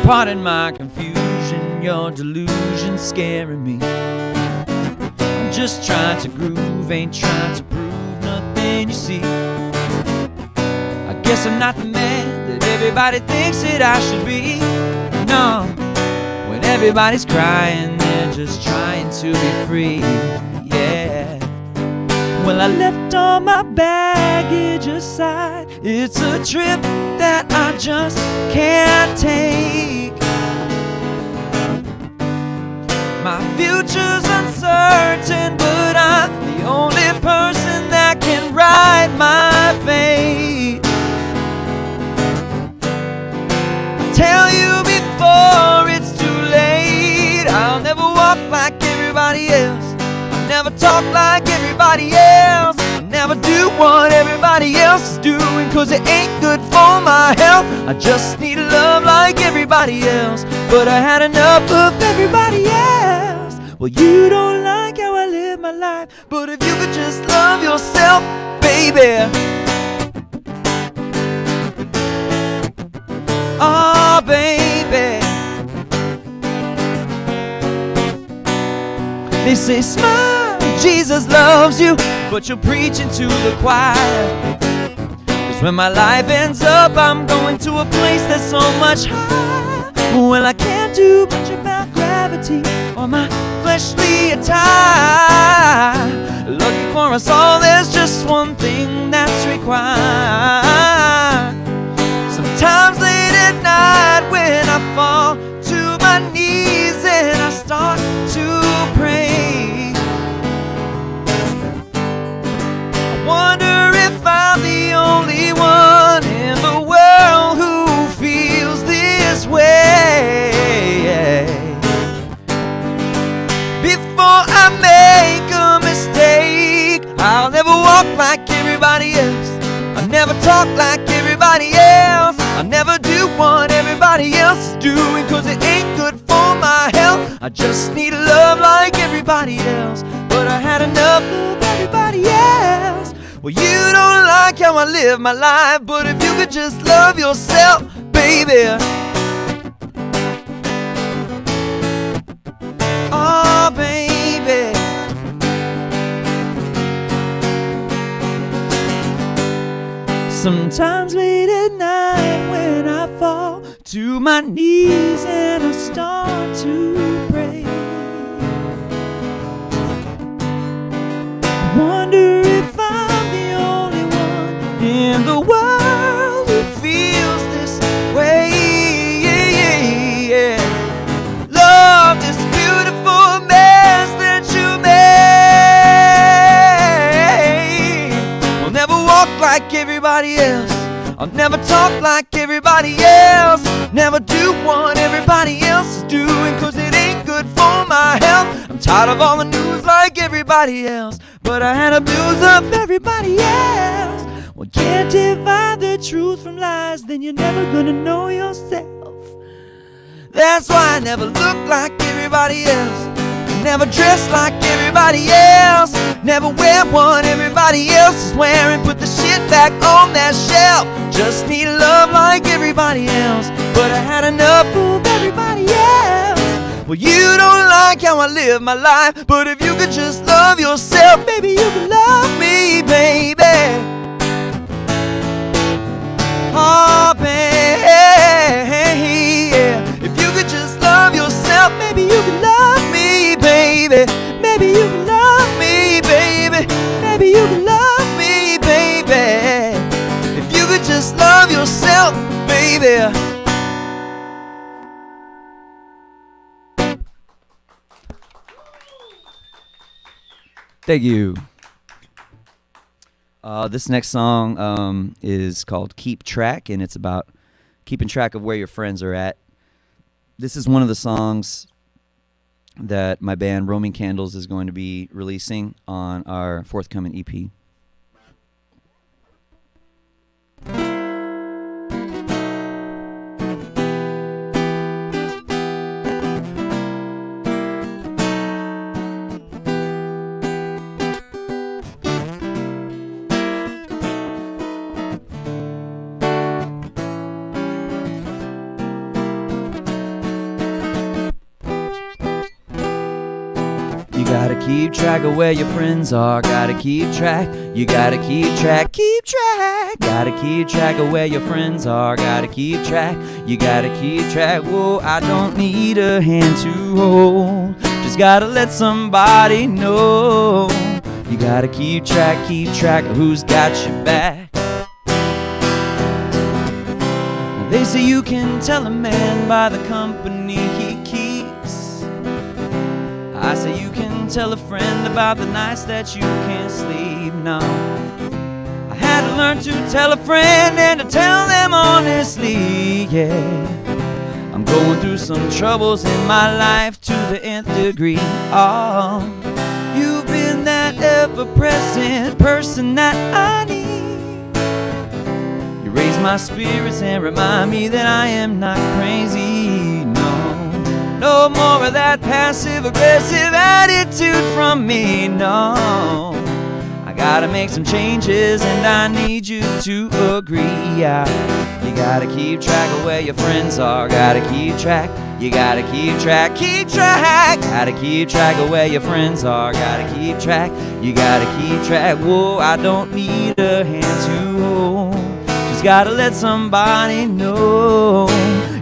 pardon my confusion, your delusion scaring me. I'm just trying to groove, ain't trying to prove nothing, you see. I guess I'm not the man that everybody thinks that I should be. No, when everybody's crying, they're just trying to be free, yeah. Well, I left all my baggage aside. It's a trip that I just can't take. My future's uncertain, but I'm the only person that can write my fate. I tell you before it's too late, I'll never walk like everybody else, I'll never talk like everybody else, I'll never do what everybody else is doing, 'cause it ain't good for my health. I just need love like everybody else, but I had enough of everybody else. Well, you don't like how I live my life, but if you could just love yourself, baby. Oh, baby. They say smile, Jesus loves you, but you're preaching to the choir. 'Cause when my life ends up, I'm going to a place that's so much higher. Well, I can't do much about gravity or my fleshly attire. Lucky for us all, there's just one thing that's required. Sometimes late at night when I fall to my knees and I start to pray, I wonder if I'm the only one in the world who feels this way. Before I make a mistake, I'll never walk like everybody else, I'll never talk like everybody else, I'll never do what everybody else is doing, 'cause it ain't good for my health. I just need love like everybody else, but I had enough of everybody else. Well, you don't like how I live my life, but if you could just love yourself, baby. Oh, baby. Sometimes late at night when I fall to my knees and I start to pray, I wonder if I'm the only one in the world who feels this way. Love this beautiful mess that you made. I'll never walk like everybody else, I'll never talk like everybody else, never do what everybody else is doing, 'cause it ain't good for my health. I'm tired of all the news like everybody else, but I had a blues of everybody else. Well, can't divide the truth from lies, then you're never gonna know yourself. That's why I never look like everybody else, never dress like everybody else, never wear what everybody else is wearing, put the shit back on that shelf. Just need love like everybody else, but I had enough of everybody else. Well, you don't like how I live my life, but if you could just love yourself, baby, you could love me, baby. Oh, baby, if you could just love yourself, maybe you could love me, baby. Maybe you could love me, baby. Maybe you could love me, baby. If you could just love yourself, baby. Thank you. This next song is called Keep Track, and it's about keeping track of where your friends are at. This is one of the songs that my band Roaming Candles is going to be releasing on our forthcoming EP. You gotta keep track of where your friends are. Gotta keep track. You gotta keep track. Keep track. Gotta keep track of where your friends are. Gotta keep track. You gotta keep track. Whoa, I don't need a hand to hold. Just gotta let somebody know. You gotta keep track of who's got your back. Now they say you can tell a man by the company he keeps. I say you can tell a friend about the nights that you can't sleep. No, I had to learn to tell a friend and to tell them honestly. Yeah, I'm going through some troubles in my life to the nth degree. Oh, you've been that ever-present person that I need. You raise my spirits and remind me that I am not crazy. No more of that passive-aggressive attitude from me, no. I gotta make some changes and I need you to agree. Yeah. You gotta keep track of where your friends are. Gotta keep track. You gotta keep track. Keep track. Gotta keep track of where your friends are. Gotta keep track. You gotta keep track. Whoa, I don't need a hand to hold. Just gotta let somebody know.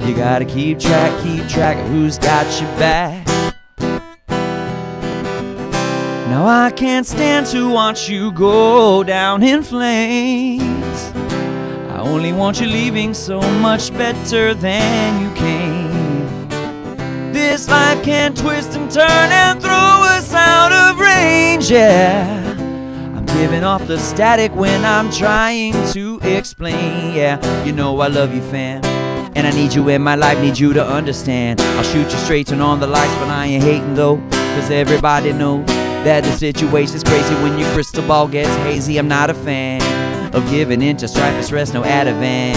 You gotta keep track of who's got your back. Now I can't stand to watch you go down in flames. I only want you leaving so much better than you came. This life can twist and turn and throw us out of range, yeah. I'm giving off the static when I'm trying to explain, yeah. You know I love you, fam, and I need you in my life, need you to understand. I'll shoot you straight, turn on the lights, but I ain't hating though, cause everybody knows that the situation's crazy when your crystal ball gets hazy. I'm not a fan of giving in to strife and stress, no Ativan.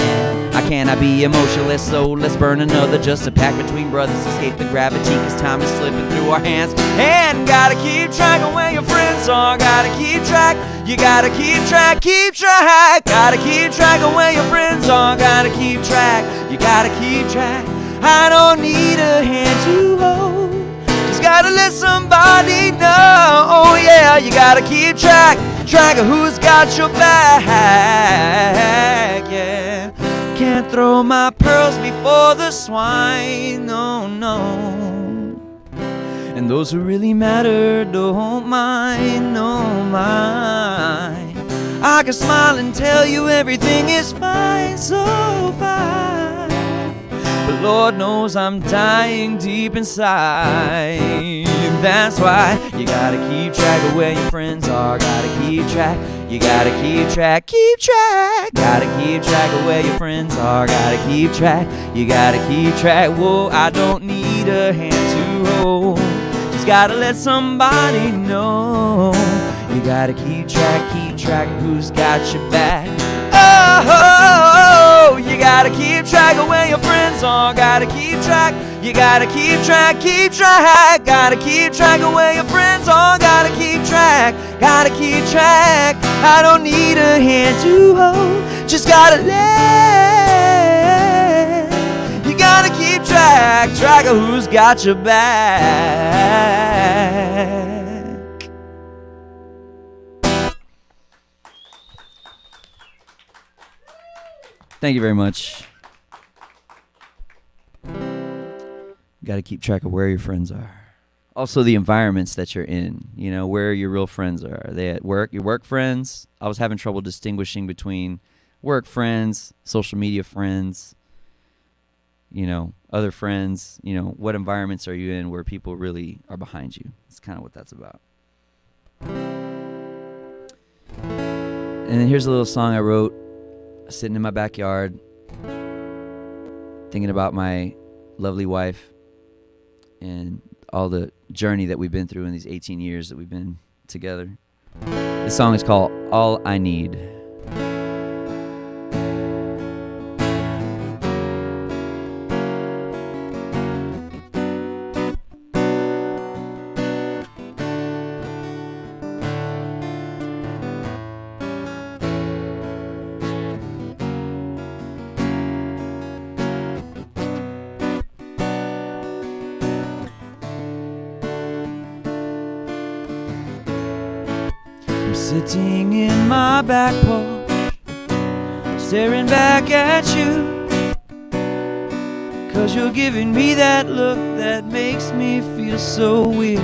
I cannot be emotionless, so let's burn another just a pack between brothers. Escape the gravity, cause time is slipping through our hands. And gotta keep track of where your friends are. Gotta keep track. You gotta keep track. Gotta keep track of where your friends are. Gotta keep track. You gotta keep track. I don't need a hand to hold. Just gotta let somebody know. Oh yeah, you gotta keep track of who's got your back. Yeah, can't throw my pearls before the swine. No, no. And those who really matter don't mind, no mind. I can smile and tell you everything is fine, so fine. But Lord knows I'm dying deep inside. That's why you gotta keep track of where your friends are. Gotta keep track. You gotta keep track. Gotta keep track of where your friends are. Gotta keep track. You gotta keep track. Whoa, I don't need a hand to hold. Just gotta let somebody know. You gotta keep track of who's got your back. Oh, you gotta keep track of where your friends are. Gotta keep track. You gotta keep track. Gotta keep track of where your friends are. Gotta keep track. I don't need a hand to hold. Just gotta let. You gotta keep track of who's got your back. Thank you very much. Got to keep track of where your friends are. Also the environments that you're in, you know, where your real friends are. Are they at work? Your work friends? I was having trouble distinguishing between work friends, social media friends, you know, other friends. You know, what environments are you in where people really are behind you? That's kind of what that's about. And then here's a little song I wrote sitting in my backyard, thinking about my lovely wife and all the journey that we've been through in these 18 years that we've been together. This song is called All I Need. Sitting in my back porch, staring back at you, 'cause you're giving me that look that makes me feel so weird.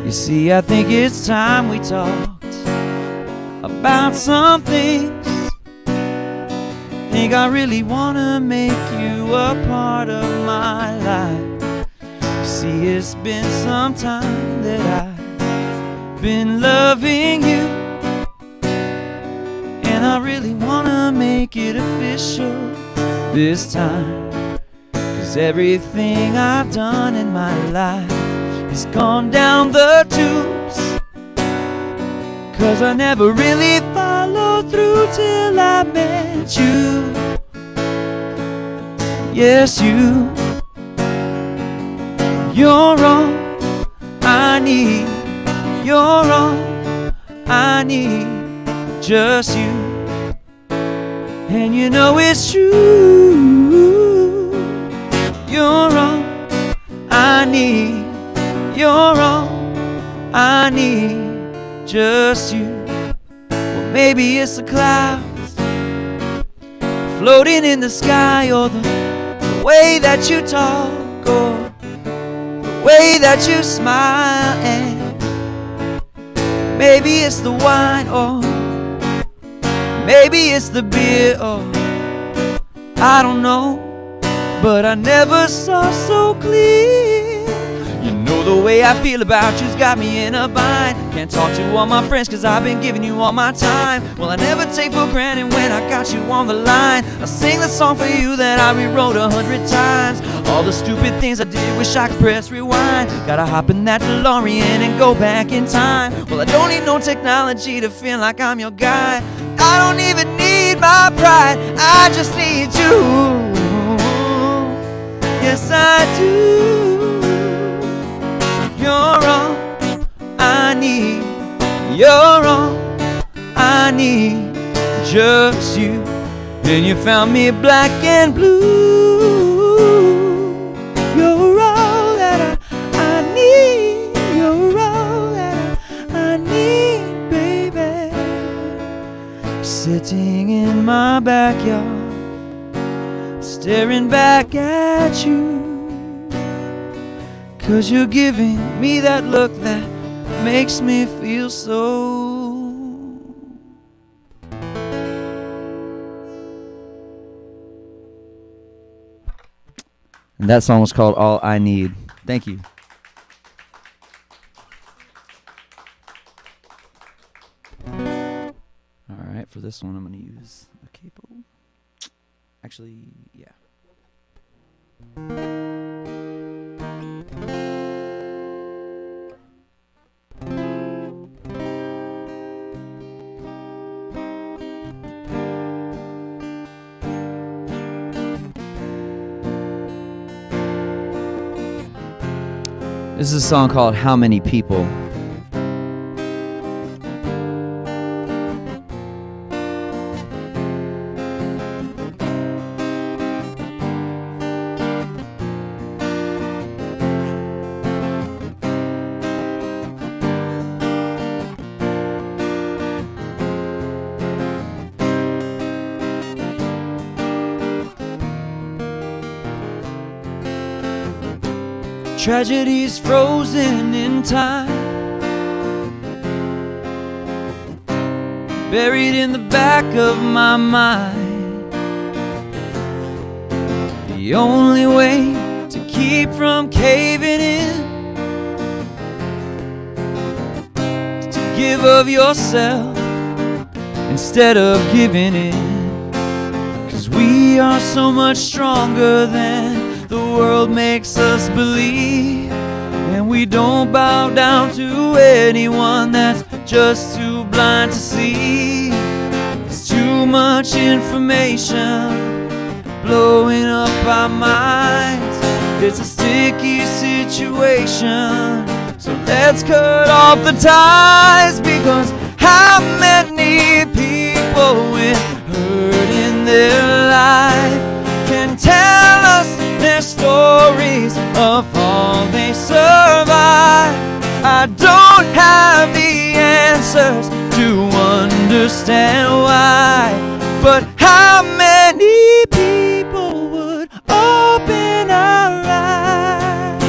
You see, I think it's time we talked about some things. Think I really wanna make you a part of my life. You see, it's been some time that I've been loving you, and I really wanna make it official this time. 'Cause everything I've done in my life has gone down the tubes, 'cause I never really followed through till I met you. Yes, you're all I need. You're all I need, just you. And you know it's true. You're all I need. You're all I need, just you. Well, maybe it's the clouds floating in the sky, or the way that you talk, or the way that you smile, and maybe it's the wine, or maybe it's the beer, or I don't know, but I never saw so clear. You know the way I feel about you's got me in a bind. Can't talk to all my friends 'cause I've been giving you all my time. Well, I never take for granted when I got you on the line. I sing the song for you that I rewrote 100 times. All the stupid things I did, wish I could press rewind. Gotta hop in that DeLorean and go back in time. Well, I don't need no technology to feel like I'm your guy. I don't even need my pride, I just need you. Yes, I do. You're all I need. You're all I need, just you. And you found me black and blue. You're all that I need. You're all that I need, baby. Sitting in my backyard, staring back at you, 'cause you're giving me that look that makes me feel so. And that song was called All I Need. Thank you. All right, for this one I'm going to use a capo. Actually, yeah. This is a song called How Many People. Tragedies frozen in time, buried in the back of my mind. The only way to keep from caving in is to give of yourself instead of giving in. 'Cause we are so much stronger than the world makes us believe. And we don't bow down to anyone that's just too blind to see. There's too much information blowing up our minds. It's a sticky situation, so let's cut off the ties. Because how many people with hurt in their life can tell us their stories of all they survive? I don't have the answers to understand why, but how many people would open our eyes?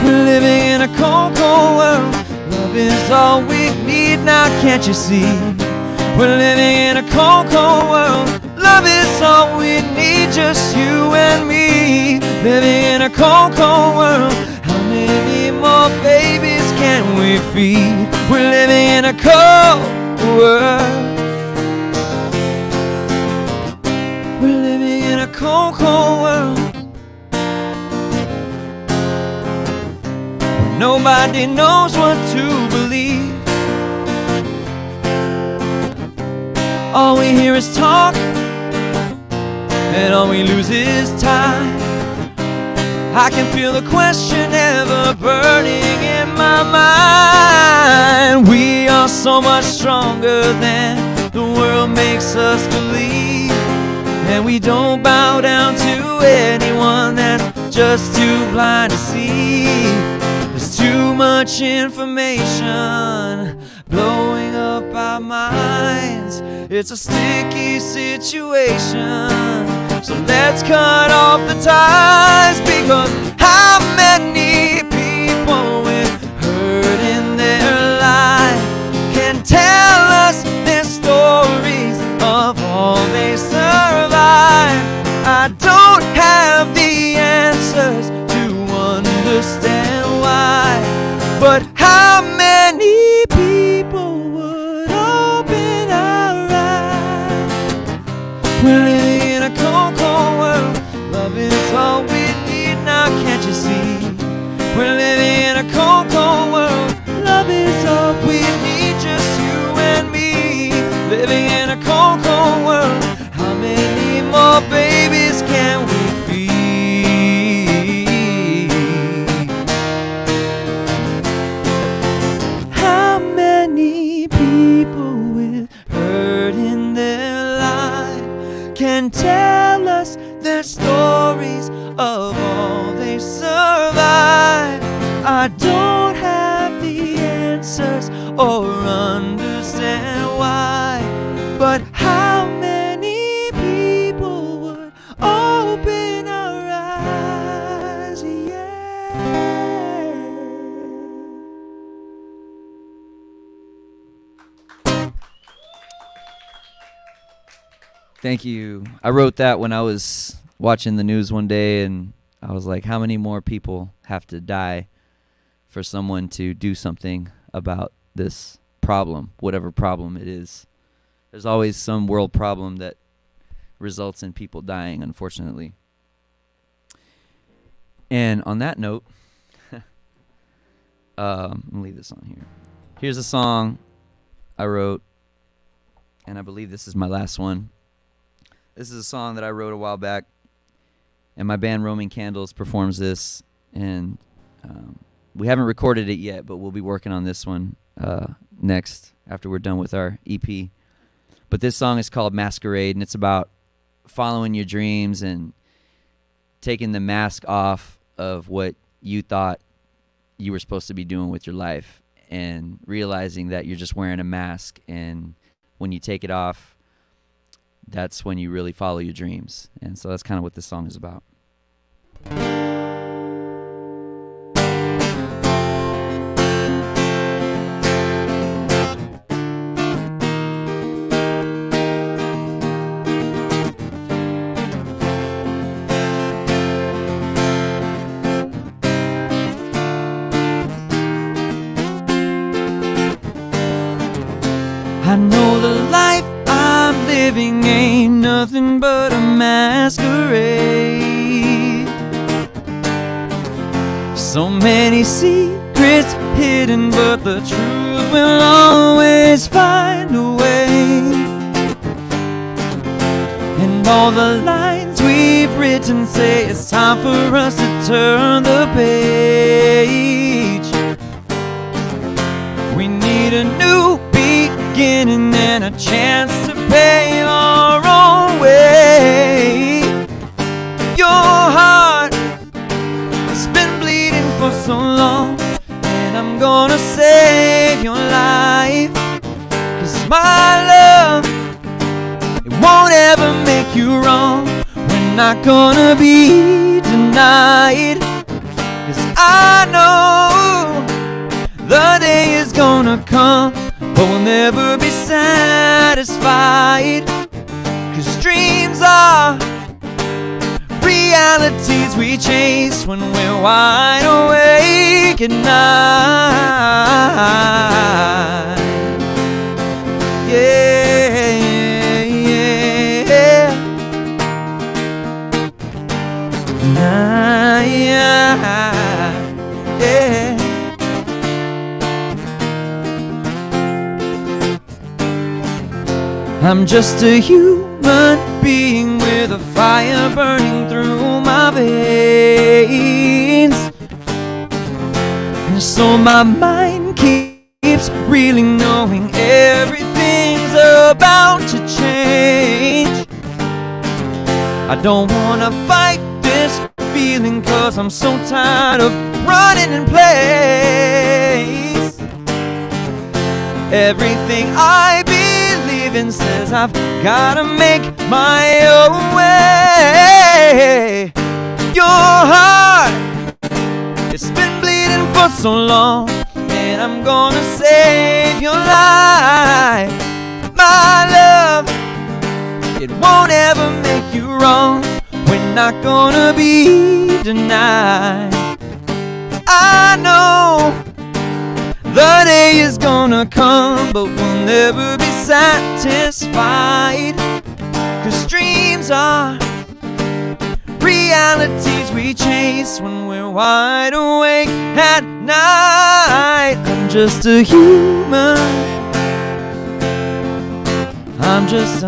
We're living in a cold, cold world. Love is all we need now, can't you see? We're living in a cold, cold world. Love is all we need, just you and me. Living in a cold, cold world. How many more babies can we feed? We're living in a cold world. We're living in a cold, cold world. Where nobody knows what to believe. All we hear is talk, and all we lose is time. I can feel the question ever burning in my mind. We are so much stronger than the world makes us believe. And we don't bow down to anyone that's just too blind to see. There's too much information blowing up our minds. It's a sticky situation, so let's cut off the ties. Because how many people with hurt in their life can tell us their stories of all they survive? I don't have the answers to understand why, but how many people would open our eyes? We're living in a cold, cold world. Love is all we need now, can't you see? We're living in a cold, cold world. Love is all we need, just you and me. Living in a cold, cold world. How many more babies can we feed? How many people with hurt in their life can tell us their stories of all they survive? I don't have the answers or understand why, but how many people would open our eyes? Yeah. Thank you. I wrote that when I was watching the news one day, and I was like, how many more people have to die for someone to do something about this problem, whatever problem it is? There's always some world problem that results in people dying, unfortunately. And on that note, I'm going to leave this on here. Here's a song I wrote, and I believe this is my last one. This is a song that I wrote a while back, and my band Roaming Candles performs this, and we haven't recorded it yet, but we'll be working on this one next after we're done with our EP. But this song is called Masquerade, and it's about following your dreams and taking the mask off of what you thought you were supposed to be doing with your life and realizing that you're just wearing a mask, and when you take it off, that's when you really follow your dreams. And so that's kind of what this song is about. know the life I'm living ain't nothing but a masquerade. So many secrets hidden, but the truth will always find a way. And all the lines we've written say it's time for us to turn the page. We need a new beginning and a chance to pave our own way. Your heart has been bleeding for so long, and I'm gonna save your life. 'Cause my love, it won't ever make you wrong. We're not gonna be denied. 'Cause I know the day is gonna come, but we'll never be satisfied. 'Cause dreams are realities we chase when we're wide awake at night. Yeah, yeah. Night, yeah. I'm just a human being with a fire burning through my veins. And so my mind keeps reeling, knowing everything's about to change. I don't wanna fight this feeling, 'cause I'm so tired of running in place. Everything I believe in says I've gotta make my own way. Your heart, it's been bleeding for so long, and I'm gonna save your life. My love, it won't ever make you wrong. We're not gonna be denied. I know the day is gonna come, but we'll never be satisfied. 'Cause dreams are realities we chase when we're wide awake at night. I'm just a human. I'm just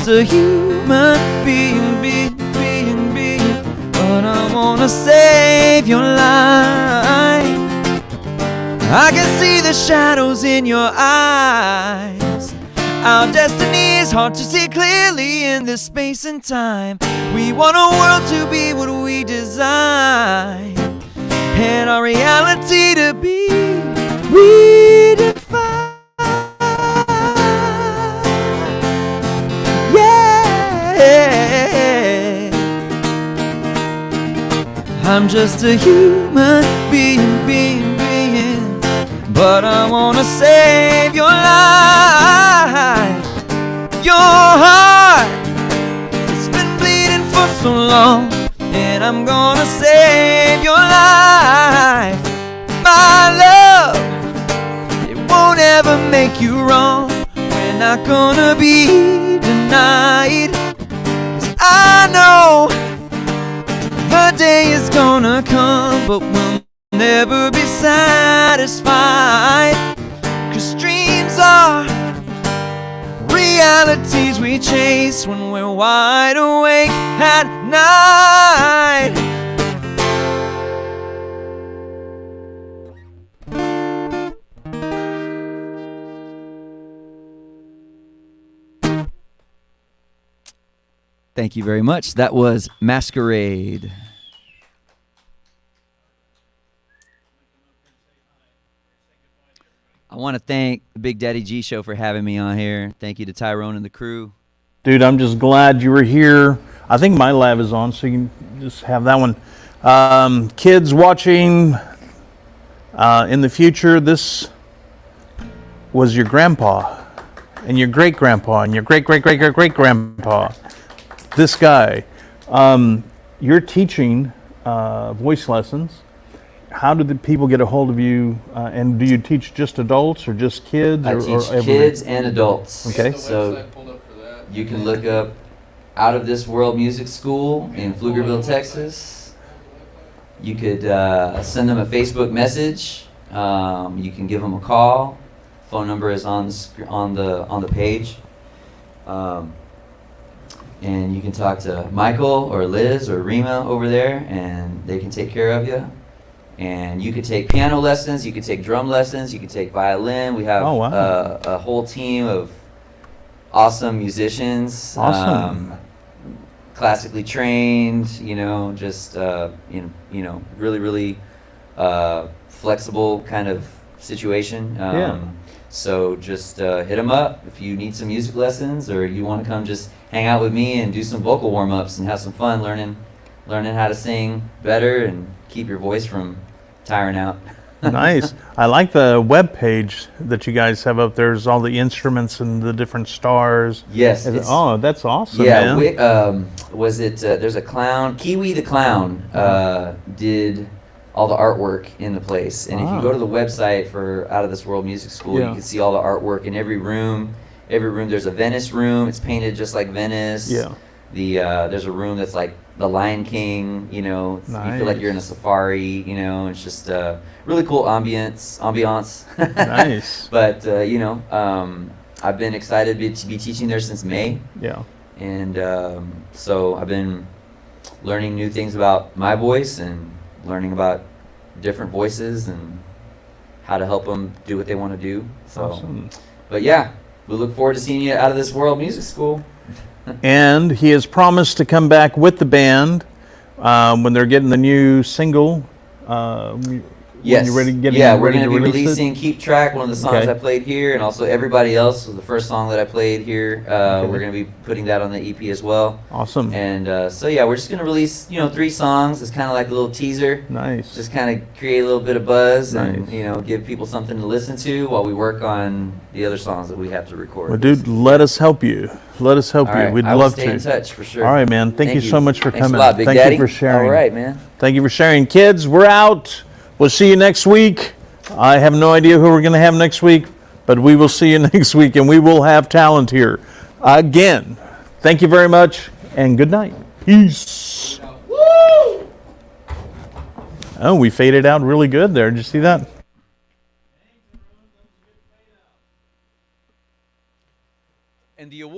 a human being. But I wanna save your life. I can see the shadows in your eyes. Our destiny is hard to see clearly in this space and time. We want a world to be what we design, and our reality to be redefined. I'm just a human being, but I wanna save your life. Your heart, it's been bleeding for so long, and I'm gonna save your life. My love, it won't ever make you wrong. We're not gonna be denied. 'Cause I know the day is gonna come, but we'll never be satisfied. 'Cause dreams are realities we chase when we're wide awake at night. Thank you very much. That was Masquerade. I want to thank the Big Daddy G Show for having me on here. Thank you to Tyrone and the crew. Dude, I'm just glad you were here. I think my lav is on, so you can just have that one. Kids watching in the future, this was your grandpa and your great-grandpa and your great-great-great-great-great-grandpa. This guy. You're teaching voice lessons. how do the people get a hold of you? And do you teach just adults or just kids? I or teach everybody? kids and adults. Okay. So you can look up Out of This World Music School in Pflugerville, Texas. You could send them a Facebook message. You can give them a call. Phone number is on the page. And you can talk to Michael or Liz or Rima over there, and they can take care of you. And you could take piano lessons, you could take drum lessons, you could take violin. We have a whole team of awesome musicians. Awesome. Classically trained, just really, really flexible kind of situation. So just hit them up if you need some music lessons, or you want to come just hang out with me and do some vocal warm-ups and have some fun learning how to sing better and keep your voice from tiring out. Nice. I like the web page that you guys have up there. There's all the instruments and the different stars. Yes. Oh, that's awesome, yeah, man. There's a clown, Kiwi the Clown, did all the artwork in the place. And if you go to the website for Out of This World Music School, you can see all the artwork in every room. Every room, there's a Venice room. It's painted just like Venice. Yeah. There's a room that's like the Lion King. You feel like you're in a safari. It's just really cool ambiance. Nice. But I've been excited to be teaching there since May. Yeah. And so I've been learning new things about my voice and learning about different voices and how to help them do what they want to do. So, awesome. But yeah, we look forward to seeing you Out of This World Music School. And he has promised to come back with the band when they're getting the new single. Yes. We're going to be releasing Keep Track, one of the songs I played here, and also Everybody Else was the first song that I played here. We're going to be putting that on the EP as well. Awesome. And so yeah, we're just going to release 3 songs. It's kind of like a little teaser. Nice. Just kind of create a little bit of buzz and give people something to listen to while we work on the other songs that we have to record. Well, dude, let us help you. Let us help you. We'd love to. Stay in touch for sure. All right, man. Thank you so much for Thanks coming. a lot, Big Thank Daddy. you for sharing. All right, man. Thank you for sharing. Kids, we're out. We'll see you next week. I have no idea who we're going to have next week, but we will see you next week, and we will have talent here. Again, thank you very much, and good night. Peace. Woo! Oh, we faded out really good there. Did you see that? And the award